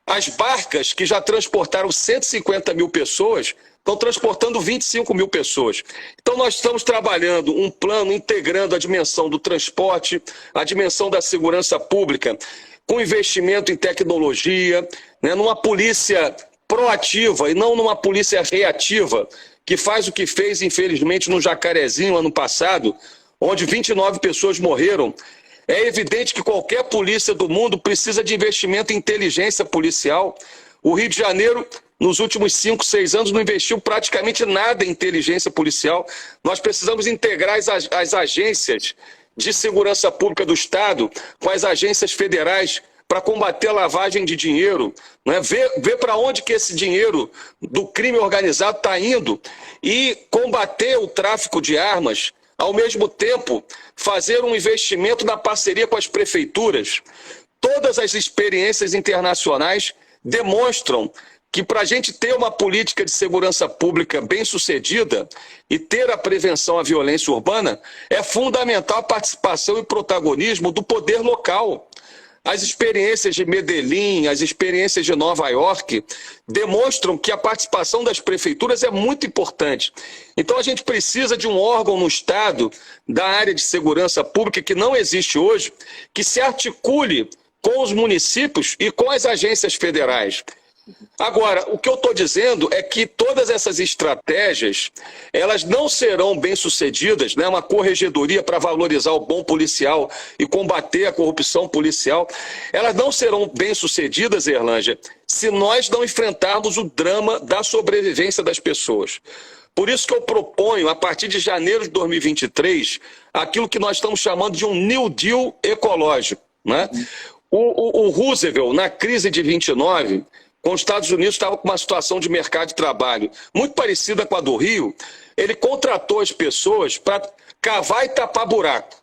As barcas, que já transportaram 150 mil pessoas, estão transportando 25 mil pessoas. Então nós estamos trabalhando um plano integrando a dimensão do transporte, a dimensão da segurança pública, com investimento em tecnologia, né, numa polícia proativa e não numa polícia reativa, que faz o que fez, infelizmente, no Jacarezinho, ano passado, onde 29 pessoas morreram. É evidente que qualquer polícia do mundo precisa de investimento em inteligência policial. O Rio de Janeiro, nos últimos 5, 6 anos, não investiu praticamente nada em inteligência policial. Nós precisamos integrar as agências de segurança pública do Estado com as agências federais para combater a lavagem de dinheiro, né? Ver para onde que esse dinheiro do crime organizado está indo e combater o tráfico de armas, ao mesmo tempo fazer um investimento na parceria com as prefeituras. Todas as experiências internacionais demonstram que para a gente ter uma política de segurança pública bem-sucedida e ter a prevenção à violência urbana, é fundamental a participação e protagonismo do poder local. As experiências de Medellín, as experiências de Nova York demonstram que a participação das prefeituras é muito importante. Então a gente precisa de um órgão no Estado da área de segurança pública que não existe hoje, que se articule com os municípios e com as agências federais. Agora, o que eu estou dizendo é que todas essas estratégias, elas não serão bem-sucedidas, né? Uma corregedoria para valorizar o bom policial e combater a corrupção policial, elas não serão bem-sucedidas, Erlângea, se nós não enfrentarmos o drama da sobrevivência das pessoas. Por isso que eu proponho, a partir de janeiro de 2023, aquilo que nós estamos chamando de um New Deal ecológico, né? O Roosevelt, na crise de 29, quando os Estados Unidos estavam com uma situação de mercado de trabalho muito parecida com a do Rio, ele contratou as pessoas para cavar e tapar buraco.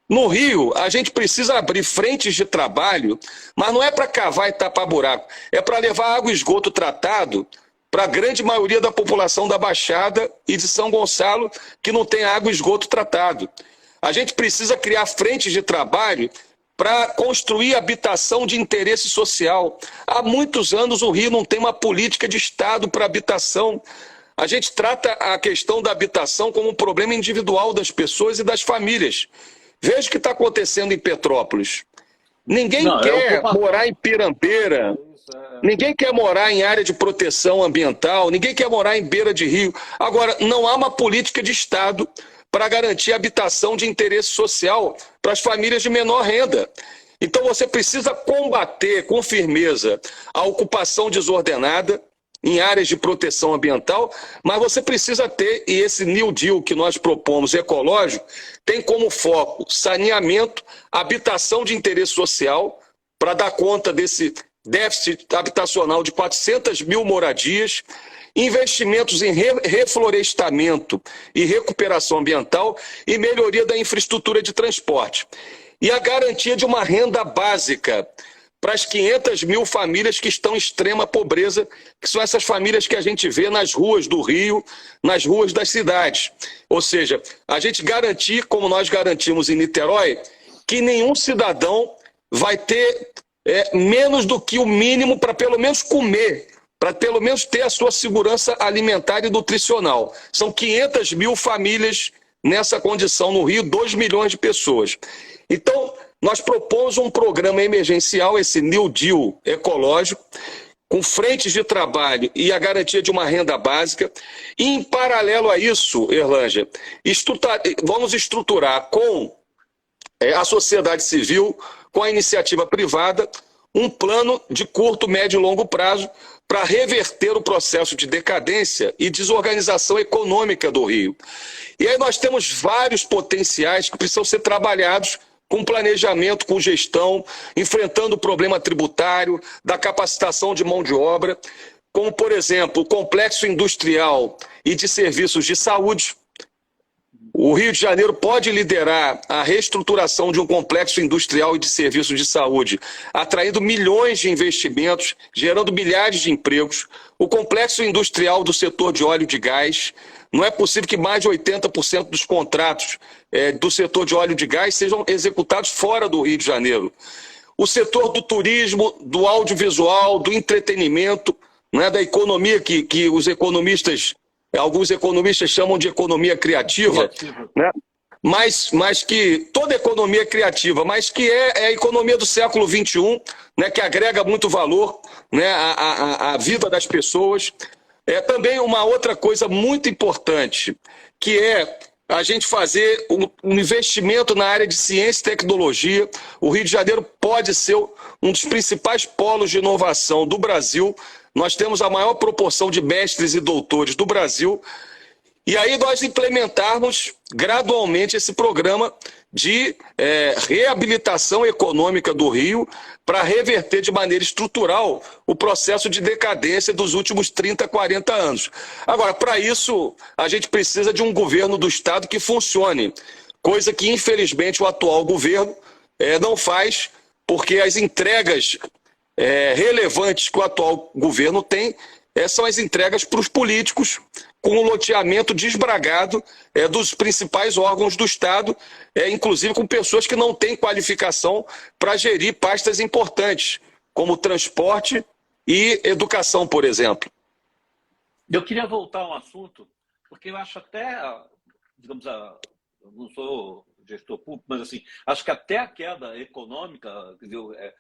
No Rio, a gente precisa abrir frentes de trabalho, mas não é para cavar e tapar buraco, é para levar água e esgoto tratado para a grande maioria da população da Baixada e de São Gonçalo, que não tem água e esgoto tratado. A gente precisa criar frentes de trabalho para construir habitação de interesse social. Há muitos anos o Rio não tem uma política de Estado para habitação. A gente trata a questão da habitação como um problema individual das pessoas e das famílias. Veja o que está acontecendo em Petrópolis. Ninguém quer morar em Pirambeira, ninguém quer morar em área de proteção ambiental, ninguém quer morar em beira de rio. Agora, não há uma política de Estado para garantir habitação de interesse social para as famílias de menor renda. Então você precisa combater com firmeza a ocupação desordenada em áreas de proteção ambiental, mas você precisa ter, e esse New Deal que nós propomos ecológico, tem como foco saneamento, habitação de interesse social, para dar conta desse déficit habitacional de 400 mil moradias, investimentos em reflorestamento e recuperação ambiental e melhoria da infraestrutura de transporte. E a garantia de uma renda básica para as 500 mil famílias que estão em extrema pobreza, que são essas famílias que a gente vê nas ruas do Rio, nas ruas das cidades. Ou seja, a gente garantir, como nós garantimos em Niterói, que nenhum cidadão vai ter menos do que o mínimo para pelo menos comer, para pelo menos ter a sua segurança alimentar e nutricional. São 500 mil famílias nessa condição no Rio, 2 milhões de pessoas. Então, nós propomos um programa emergencial, esse New Deal ecológico, com frentes de trabalho e a garantia de uma renda básica. E, em paralelo a isso, Erlângea, vamos estruturar com a sociedade civil, com a iniciativa privada, um plano de curto, médio e longo prazo para reverter o processo de decadência e desorganização econômica do Rio. E aí nós temos vários potenciais que precisam ser trabalhados com planejamento, com gestão, enfrentando o problema tributário, da capacitação de mão de obra, como, por exemplo, o complexo industrial e de serviços de saúde, O Rio de Janeiro pode liderar a reestruturação de um complexo industrial e de serviços de saúde, atraindo milhões de investimentos, gerando milhares de empregos. O complexo industrial do setor de óleo e de gás, não é possível que mais de 80% dos contratos do setor de óleo e de gás sejam executados fora do Rio de Janeiro. O setor do turismo, do audiovisual, do entretenimento, né, da economia que os economistas... Alguns economistas chamam de economia criativa, né? mas que toda economia é criativa, mas que é a economia do século XXI, né? Que agrega muito valor, né? à vida das pessoas. É também uma outra coisa muito importante, que é a gente fazer um investimento na área de ciência e tecnologia. O Rio de Janeiro pode ser um dos principais polos de inovação do Brasil. Nós temos a maior proporção de mestres e doutores do Brasil. E aí nós implementarmos gradualmente esse programa de reabilitação econômica do Rio para reverter de maneira estrutural o processo de decadência dos últimos 30, 40 anos. Agora, para isso, a gente precisa de um governo do Estado que funcione, coisa que, infelizmente, o atual governo não faz, porque as entregas relevantes que o atual governo tem são as entregas para os políticos, com o loteamento desbragado dos principais órgãos do Estado, inclusive com pessoas que não têm qualificação para gerir pastas importantes, como transporte e educação, por exemplo. Eu queria voltar a um assunto, porque eu acho até, digamos, eu não sou gestor público, mas assim, acho que até a queda econômica, quer dizer,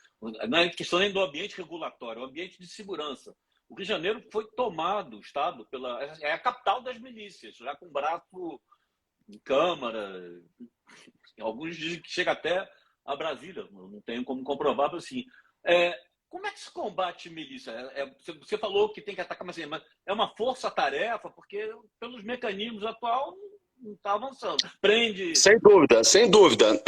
não é questão nem do ambiente regulatório, é o ambiente de segurança. O Rio de Janeiro foi tomado, o Estado, é a capital das milícias, já com braço em Câmara. Alguns dizem que chega até a Brasília, não tenho como comprovar, mas assim, como é que se combate milícia? Você falou que tem que atacar, mas é uma força-tarefa, porque pelos mecanismos atuais não está avançando. Prende... Sem dúvida, sem dúvida.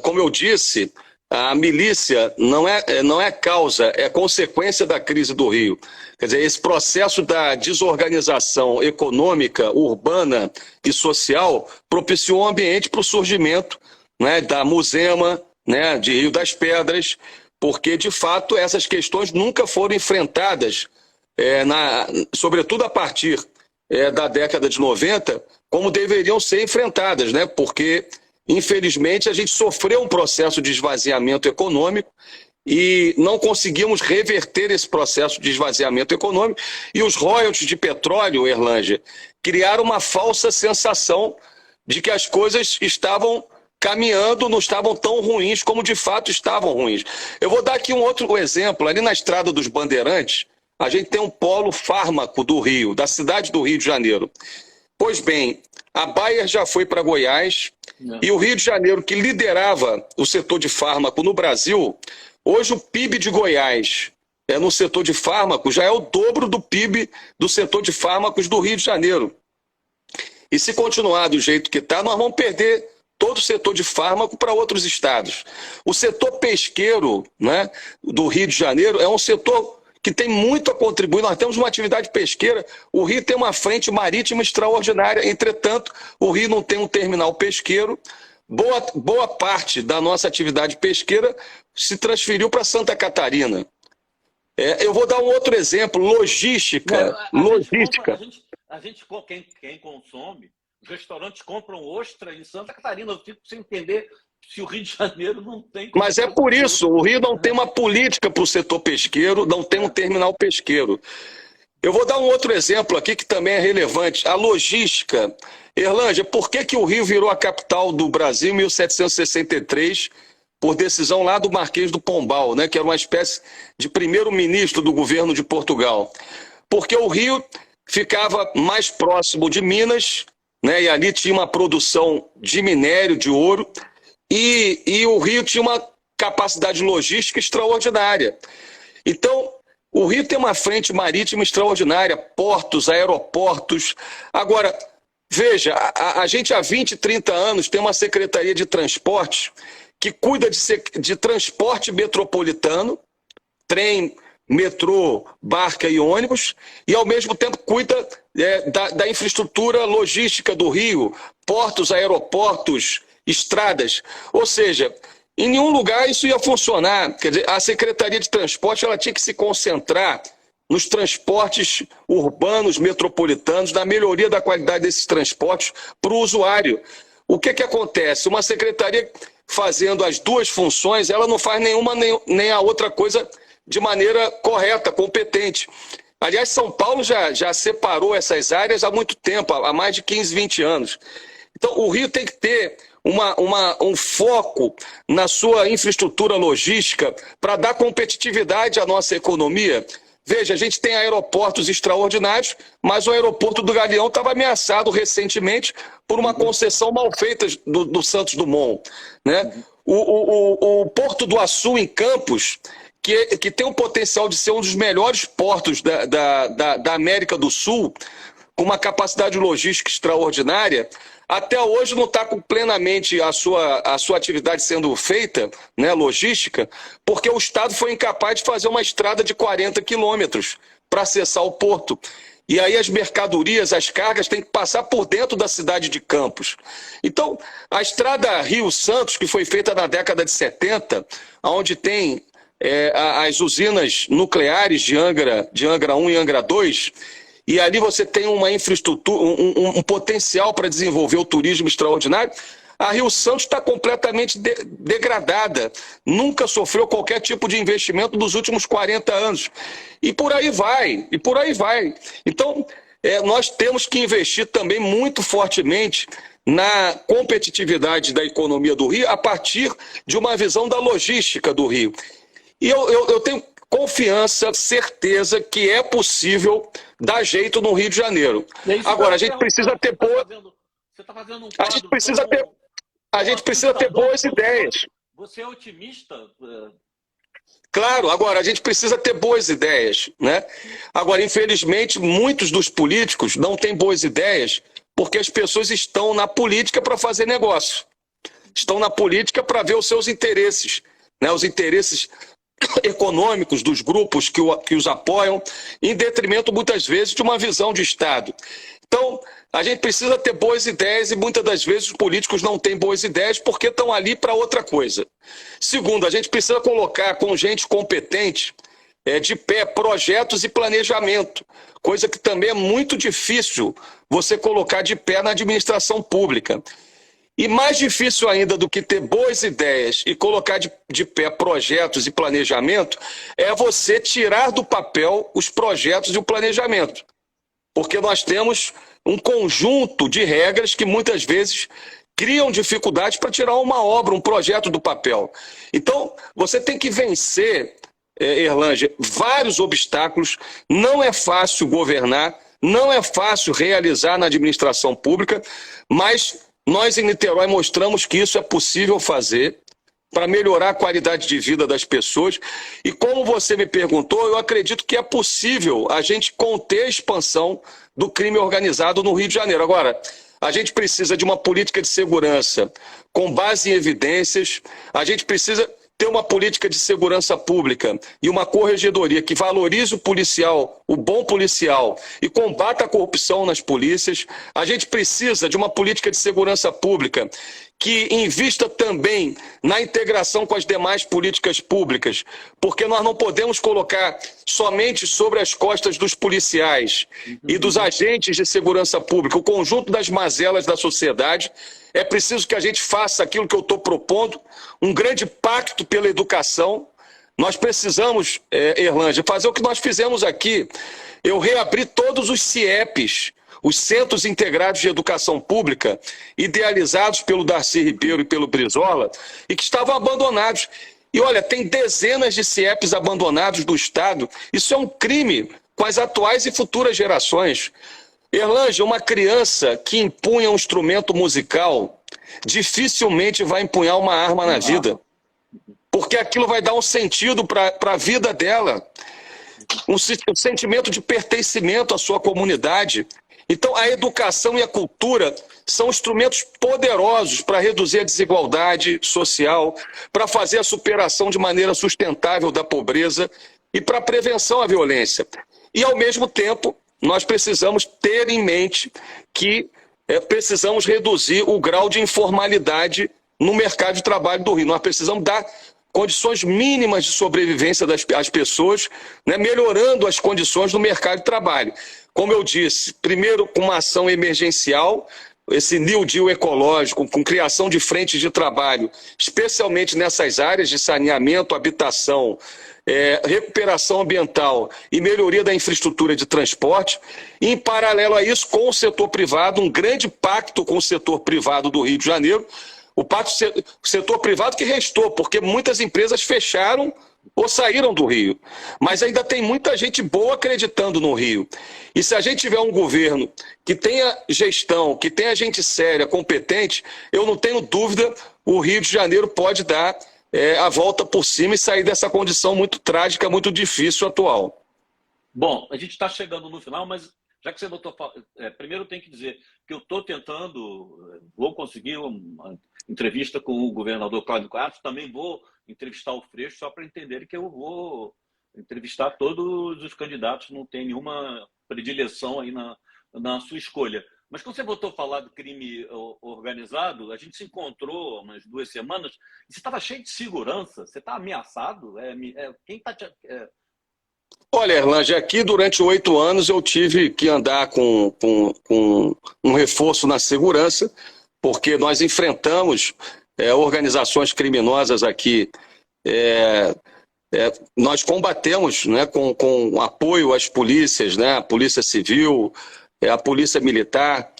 Como eu disse, a milícia não é causa, é consequência da crise do Rio. Quer dizer, esse processo da desorganização econômica, urbana e social propiciou um ambiente para o surgimento, né, da Muzema, né, de Rio das Pedras, porque, de fato, essas questões nunca foram enfrentadas, sobretudo a partir da década de 90, como deveriam ser enfrentadas, né? Porque, infelizmente, a gente sofreu um processo de esvaziamento econômico e não conseguimos reverter esse processo de esvaziamento econômico. E os royalties de petróleo, Erlanger, criaram uma falsa sensação de que as coisas estavam caminhando, não estavam tão ruins como de fato estavam ruins. Eu vou dar aqui um outro exemplo. Ali na Estrada dos Bandeirantes, a gente tem um polo fármaco do Rio, da cidade do Rio de Janeiro. Pois bem, a Bayer já foi para Goiás e o Rio de Janeiro, que liderava o setor de fármaco no Brasil, hoje o PIB de Goiás no setor de fármacos já é o dobro do PIB do setor de fármacos do Rio de Janeiro. E se continuar do jeito que está, nós vamos perder todo o setor de fármaco para outros estados. O setor pesqueiro, né, do Rio de Janeiro é um setor que tem muito a contribuir. Nós temos uma atividade pesqueira, o Rio tem uma frente marítima extraordinária, entretanto, o Rio não tem um terminal pesqueiro. Boa parte da nossa atividade pesqueira se transferiu para Santa Catarina. Eu vou dar um outro exemplo, logística. Quem consome, os restaurantes compram ostra em Santa Catarina. Eu fico sem entender se o Rio de Janeiro não tem... Mas é por isso, o Rio não tem uma política para o setor pesqueiro, não tem um terminal pesqueiro. Eu vou dar um outro exemplo aqui que também é relevante, a logística. Erlanger, por que o Rio virou a capital do Brasil em 1763, por decisão lá do Marquês do Pombal, né, que era uma espécie de primeiro-ministro do governo de Portugal? Porque o Rio ficava mais próximo de Minas, né, e ali tinha uma produção de minério, de ouro, e o Rio tinha uma capacidade logística extraordinária. Então, o Rio tem uma frente marítima extraordinária, portos, aeroportos. Agora, veja, a gente há 20, 30 anos tem uma Secretaria de Transporte que cuida de transporte metropolitano, trem, metrô, barca e ônibus, e ao mesmo tempo cuida da infraestrutura logística do Rio, portos, aeroportos, estradas. Ou seja, em nenhum lugar isso ia funcionar. Quer dizer, a Secretaria de Transporte ela tinha que se concentrar nos transportes urbanos, metropolitanos, na melhoria da qualidade desses transportes para o usuário. O que acontece? Uma secretaria fazendo as duas funções, ela não faz nenhuma nem a outra coisa de maneira correta, competente. Aliás, São Paulo já separou essas áreas há muito tempo, há mais de 15, 20 anos. Então, o Rio tem que ter um foco na sua infraestrutura logística para dar competitividade à nossa economia. Veja, a gente tem aeroportos extraordinários, mas o aeroporto do Galeão estava ameaçado recentemente por uma concessão mal feita do Santos Dumont, né? O Porto do Açu, em Campos, que tem o potencial de ser um dos melhores portos da América do Sul, com uma capacidade logística extraordinária, até hoje não está com plenamente a sua atividade sendo feita, né, logística, porque o Estado foi incapaz de fazer uma estrada de 40 quilômetros para acessar o porto. E aí as mercadorias, as cargas têm que passar por dentro da cidade de Campos. Então, a estrada Rio-Santos, que foi feita na década de 70, onde tem as usinas nucleares de Angra 1 e Angra 2, e ali você tem uma infraestrutura, um potencial para desenvolver o turismo extraordinário. A Rio Santos está completamente degradada, nunca sofreu qualquer tipo de investimento nos últimos 40 anos. E por aí vai, e por aí vai. Então, nós temos que investir também muito fortemente na competitividade da economia do Rio a partir de uma visão da logística do Rio. E eu tenho confiança, certeza que é possível dar jeito no Rio de Janeiro. Agora, a gente precisa ter boa... A gente precisa ter boas ideias. Você é otimista? Claro, agora, a gente precisa ter boas ideias, né? Agora, infelizmente, muitos dos políticos não têm boas ideias porque as pessoas estão na política para fazer negócio. Estão na política para ver os seus interesses, né? Os interesses econômicos dos grupos que os apoiam, em detrimento, muitas vezes, de uma visão de Estado. Então, a gente precisa ter boas ideias e, muitas das vezes, os políticos não têm boas ideias porque estão ali para outra coisa. Segundo, a gente precisa colocar com gente competente de pé projetos e planejamento, coisa que também é muito difícil você colocar de pé na administração pública. E mais difícil ainda do que ter boas ideias e colocar de pé projetos e planejamento é você tirar do papel os projetos e o planejamento. Porque nós temos um conjunto de regras que muitas vezes criam dificuldades para tirar uma obra, um projeto do papel. Então, você tem que vencer, Erlângea, vários obstáculos. Não é fácil governar, não é fácil realizar na administração pública, mas nós em Niterói mostramos que isso é possível fazer para melhorar a qualidade de vida das pessoas. E como você me perguntou, eu acredito que é possível a gente conter a expansão do crime organizado no Rio de Janeiro. Agora, a gente precisa de uma política de segurança com base em evidências, a gente precisa ter uma política de segurança pública e uma corregedoria que valorize o policial, o bom policial, e combata a corrupção nas polícias. A gente precisa de uma política de segurança pública que invista também na integração com as demais políticas públicas, porque nós não podemos colocar somente sobre as costas dos policiais e dos agentes de segurança pública o conjunto das mazelas da sociedade. É preciso que a gente faça aquilo que eu estou propondo, um grande pacto pela educação. Nós precisamos, Erlângea, fazer o que nós fizemos aqui. Eu reabri todos os CIEPs, os Centros Integrados de Educação Pública, idealizados pelo Darcy Ribeiro e pelo Brizola, e que estavam abandonados. E olha, tem dezenas de CIEPs abandonados do Estado. Isso é um crime com as atuais e futuras gerações. Erlângea, uma criança que empunha um instrumento musical dificilmente vai empunhar uma arma na vida, porque aquilo vai dar um sentido para a vida dela, um sentimento de pertencimento à sua comunidade. Então, a educação e a cultura são instrumentos poderosos para reduzir a desigualdade social, para fazer a superação de maneira sustentável da pobreza e para a prevenção à violência. E, ao mesmo tempo, nós precisamos ter em mente que precisamos reduzir o grau de informalidade no mercado de trabalho do Rio. Nós precisamos dar condições mínimas de sobrevivência às pessoas, né, melhorando as condições do mercado de trabalho. Como eu disse, primeiro com uma ação emergencial, esse New Deal ecológico, com criação de frentes de trabalho, especialmente nessas áreas de saneamento, habitação, recuperação ambiental e melhoria da infraestrutura de transporte. E, em paralelo a isso, com o setor privado, um grande pacto com o setor privado do Rio de Janeiro, o setor privado que restou, porque muitas empresas fecharam ou saíram do Rio. Mas ainda tem muita gente boa acreditando no Rio. E se a gente tiver um governo que tenha gestão, que tenha gente séria, competente, eu não tenho dúvida, o Rio de Janeiro pode dar a volta por cima e sair dessa condição muito trágica, muito difícil atual. Bom, a gente está chegando no final, mas já que você botou... primeiro eu tenho que dizer que eu estou tentando, vou conseguir uma entrevista com o governador Cláudio Castro, também vou entrevistar o Freixo, só para entenderem que eu vou entrevistar todos os candidatos, não tem nenhuma predileção aí na sua escolha. Mas quando você voltou a falar do crime organizado, a gente se encontrou há umas 2 semanas e você estava cheio de segurança, você está ameaçado? Quem está te... Olha, Erlange, aqui durante 8 anos eu tive que andar com um reforço na segurança, porque nós enfrentamos organizações criminosas aqui. Nós combatemos, né, com apoio às polícias, né, a Polícia Civil, a Polícia Militar.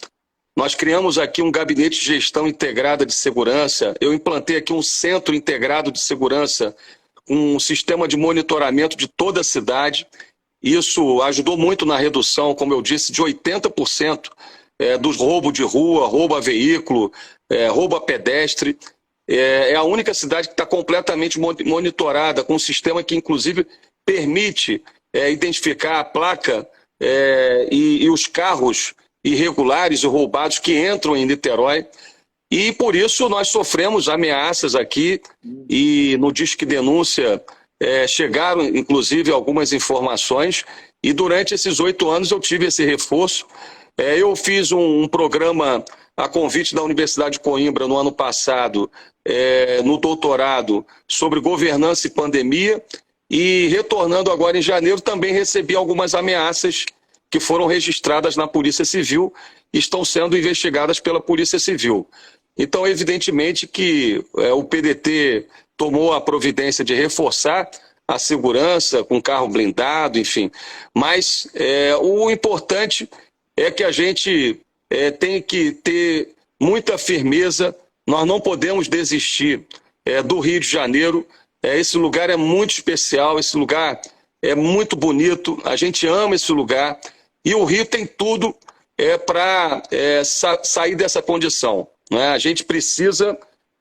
Nós criamos aqui um gabinete de gestão integrada de segurança. Eu implantei aqui um centro integrado de segurança, um sistema de monitoramento de toda a cidade. Isso ajudou muito na redução, como eu disse, de 80% dos roubos de rua, roubo a veículo, roubo a pedestre. É a única cidade que está completamente monitorada, com um sistema que, inclusive, permite identificar a placa e os carros irregulares e roubados que entram em Niterói. E, por isso, nós sofremos ameaças aqui e no Disque Denúncia chegaram, inclusive, algumas informações. E, durante esses 8 anos, eu tive esse reforço. Eu fiz um programa a convite da Universidade de Coimbra no ano passado, no doutorado, sobre governança e pandemia, e retornando agora em janeiro também recebi algumas ameaças que foram registradas na Polícia Civil e estão sendo investigadas pela Polícia Civil. Então, evidentemente que o PDT tomou a providência de reforçar a segurança com carro blindado, enfim. Mas o importante é que a gente tem que ter muita firmeza. Nós não podemos desistir do Rio de Janeiro. Esse lugar é muito especial, esse lugar é muito bonito, a gente ama esse lugar e o Rio tem tudo para sair dessa condição, né? A gente precisa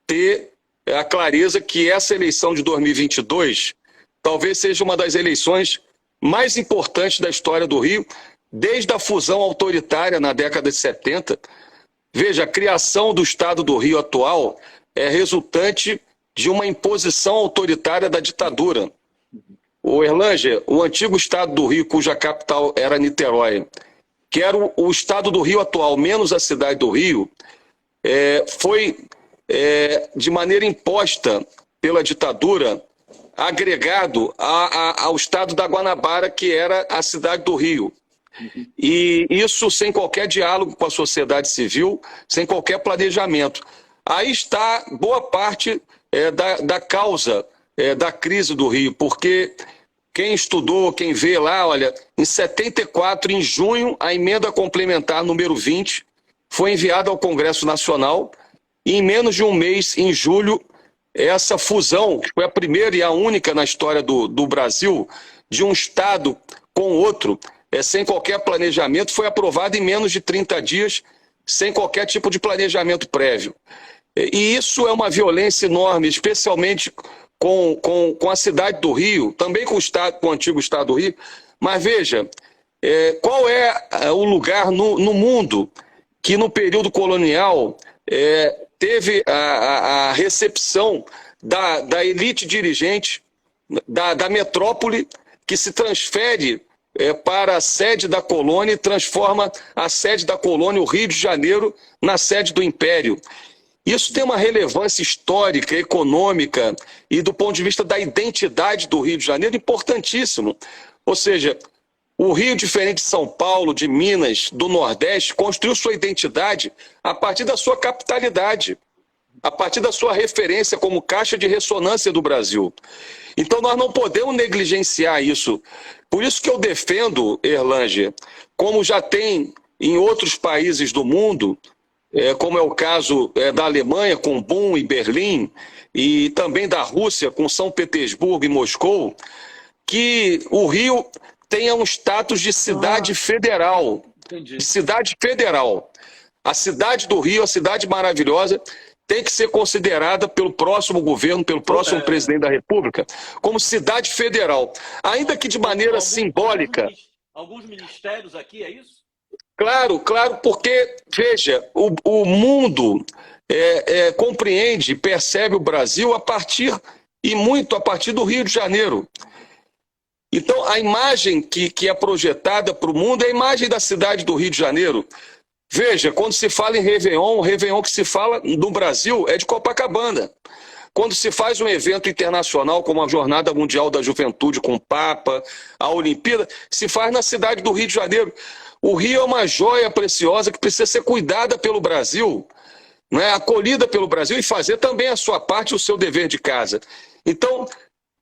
ter a clareza que essa eleição de 2022 talvez seja uma das eleições mais importantes da história do Rio, desde a fusão autoritária na década de 70. Veja, a criação do Estado do Rio atual é resultante de uma imposição autoritária da ditadura. O Erlanger, o antigo Estado do Rio, cuja capital era Niterói, que era o Estado do Rio atual, menos a cidade do Rio, foi de maneira imposta pela ditadura, agregado ao Estado da Guanabara, que era a cidade do Rio. E isso sem qualquer diálogo com a sociedade civil, sem qualquer planejamento. Aí está boa parte da causa da crise do Rio, porque quem estudou, quem vê lá, olha, em 74, em junho, a emenda complementar número 20 foi enviada ao Congresso Nacional e em menos de um mês, em julho, essa fusão, que foi a primeira e a única na história do Brasil, de um Estado com outro, sem qualquer planejamento, foi aprovada em menos de 30 dias, sem qualquer tipo de planejamento prévio. E isso é uma violência enorme, especialmente com a cidade do Rio, também com o antigo Estado do Rio. Mas veja, qual é o lugar no mundo que no período colonial teve a recepção da elite dirigente da metrópole que se transfere para a sede da colônia e transforma a sede da colônia, o Rio de Janeiro, na sede do Império. Isso tem uma relevância histórica, econômica e do ponto de vista da identidade do Rio de Janeiro importantíssimo. Ou seja, o Rio, diferente de São Paulo, de Minas, do Nordeste, construiu sua identidade a partir da sua capitalidade, a partir da sua referência como caixa de ressonância do Brasil. Então nós não podemos negligenciar isso. Por isso que eu defendo, Erlanger, como já tem em outros países do mundo, como é o caso da Alemanha com Bonn e Berlim, e também da Rússia com São Petersburgo e Moscou, que o Rio tenha um status de cidade federal. Entendi. De cidade federal. A cidade do Rio, a cidade maravilhosa, tem que ser considerada pelo próximo governo, pelo próximo presidente da República, como cidade federal. Ainda que de maneira simbólica. Alguns ministérios aqui, é isso? Claro, claro, porque, veja, o mundo compreende, percebe o Brasil a partir, e muito a partir do Rio de Janeiro. Então, a imagem que é projetada para o mundo é a imagem da cidade do Rio de Janeiro. Veja, quando se fala em Réveillon, o Réveillon que se fala no Brasil é de Copacabana. Quando se faz um evento internacional, como a Jornada Mundial da Juventude com o Papa, a Olimpíada, se faz na cidade do Rio de Janeiro. O Rio é uma joia preciosa que precisa ser cuidada pelo Brasil, né? Acolhida pelo Brasil e fazer também a sua parte, o seu dever de casa. Então,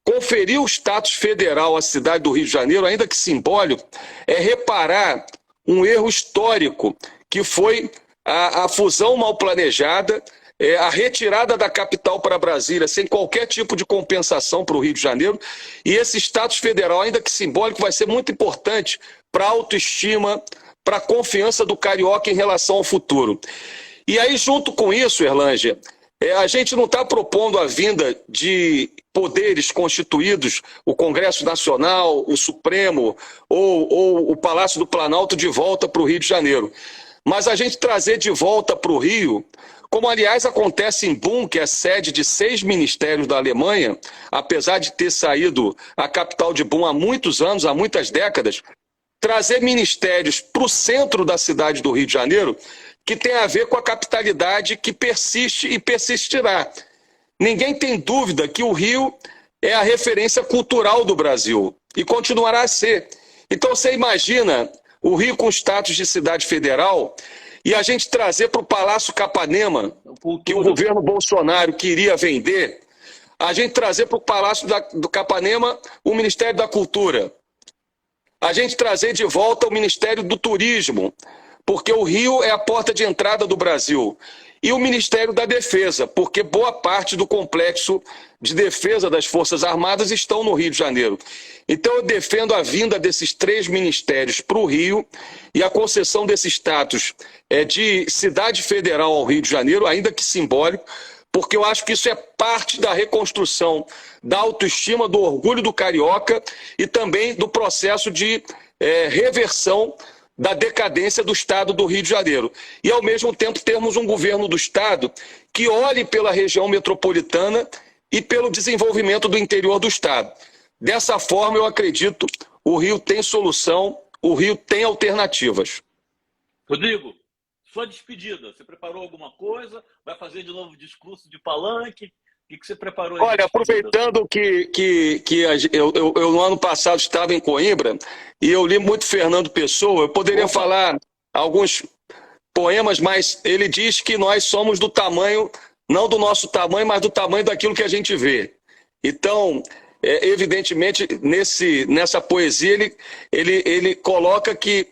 conferir o status federal à cidade do Rio de Janeiro, ainda que simbólico, é reparar um erro histórico, que foi a fusão mal planejada, a retirada da capital para Brasília sem qualquer tipo de compensação para o Rio de Janeiro, e esse status federal, ainda que simbólico, vai ser muito importante para a autoestima, para a confiança do carioca em relação ao futuro. E aí, junto com isso, Erlanger, a gente não está propondo a vinda de poderes constituídos, o Congresso Nacional, o Supremo ou o Palácio do Planalto de volta para o Rio de Janeiro. Mas a gente trazer de volta para o Rio, como aliás acontece em Bonn, que é sede de 6 ministérios da Alemanha, apesar de ter saído a capital de Bonn há muitos anos, há muitas décadas, trazer ministérios para o centro da cidade do Rio de Janeiro, que tem a ver com a capitalidade que persiste e persistirá. Ninguém tem dúvida que o Rio é a referência cultural do Brasil e continuará a ser. Então você imagina o Rio com status de cidade federal e a gente trazer para o Palácio Capanema, que o governo Bolsonaro queria vender, a gente trazer para o Palácio do Capanema o Ministério da Cultura, a gente trazer de volta o Ministério do Turismo, porque o Rio é a porta de entrada do Brasil, e o Ministério da Defesa, porque boa parte do complexo de defesa das Forças Armadas estão no Rio de Janeiro. Então eu defendo a vinda desses 3 ministérios para o Rio e a concessão desse status de cidade federal ao Rio de Janeiro, ainda que simbólico, porque eu acho que isso é parte da reconstrução da autoestima, do orgulho do carioca e também do processo de reversão da decadência do Estado do Rio de Janeiro. E, ao mesmo tempo, termos um governo do Estado que olhe pela região metropolitana e pelo desenvolvimento do interior do Estado. Dessa forma, eu acredito, o Rio tem solução, o Rio tem alternativas. Rodrigo, sua despedida, você preparou alguma coisa? Vai fazer de novo discurso de palanque? O que você preparou aí? Olha, aproveitando que eu no ano passado estava em Coimbra e eu li muito Fernando Pessoa, eu poderia falar alguns poemas, mas ele diz que nós somos do tamanho, não do nosso tamanho, mas do tamanho daquilo que a gente vê. Então, evidentemente, nessa poesia, ele coloca que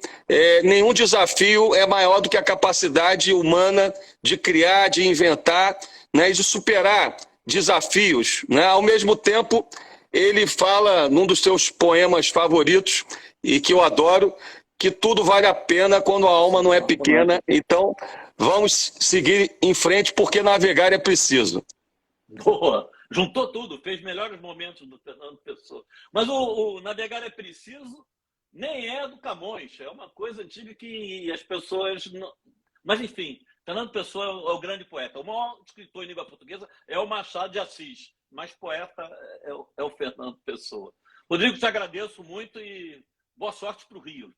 nenhum desafio é maior do que a capacidade humana de criar, de inventar, né, e de superar desafios, né? Ao mesmo tempo, ele fala, num dos seus poemas favoritos, e que eu adoro, que tudo vale a pena quando a alma não é pequena. Então, vamos seguir em frente, porque navegar é preciso. Boa! Juntou tudo, fez melhores momentos do Fernando Pessoa. Mas o navegar é preciso nem é do Camões, é uma coisa antiga que as pessoas... Não... Mas, enfim... Fernando Pessoa é o grande poeta. O maior escritor em língua portuguesa é o Machado de Assis, mas poeta é o Fernando Pessoa. Rodrigo, te agradeço muito e boa sorte para o Rio.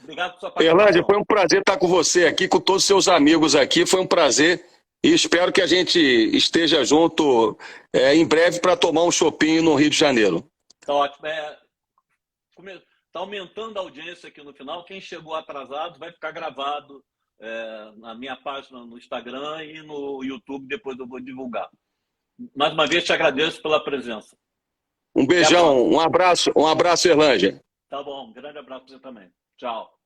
Obrigado por sua participação. Erlândia, foi um prazer estar com você aqui, com todos os seus amigos aqui. Foi um prazer e espero que a gente esteja junto em breve para tomar um chopinho no Rio de Janeiro. Tá ótimo. Está aumentando a audiência aqui no final. Quem chegou atrasado vai ficar gravado na minha página no Instagram e no YouTube. Depois eu vou divulgar. Mais uma vez, te agradeço pela presença. Um beijão, um abraço, Erlândia. Tá bom, um grande abraço para você também. Tchau.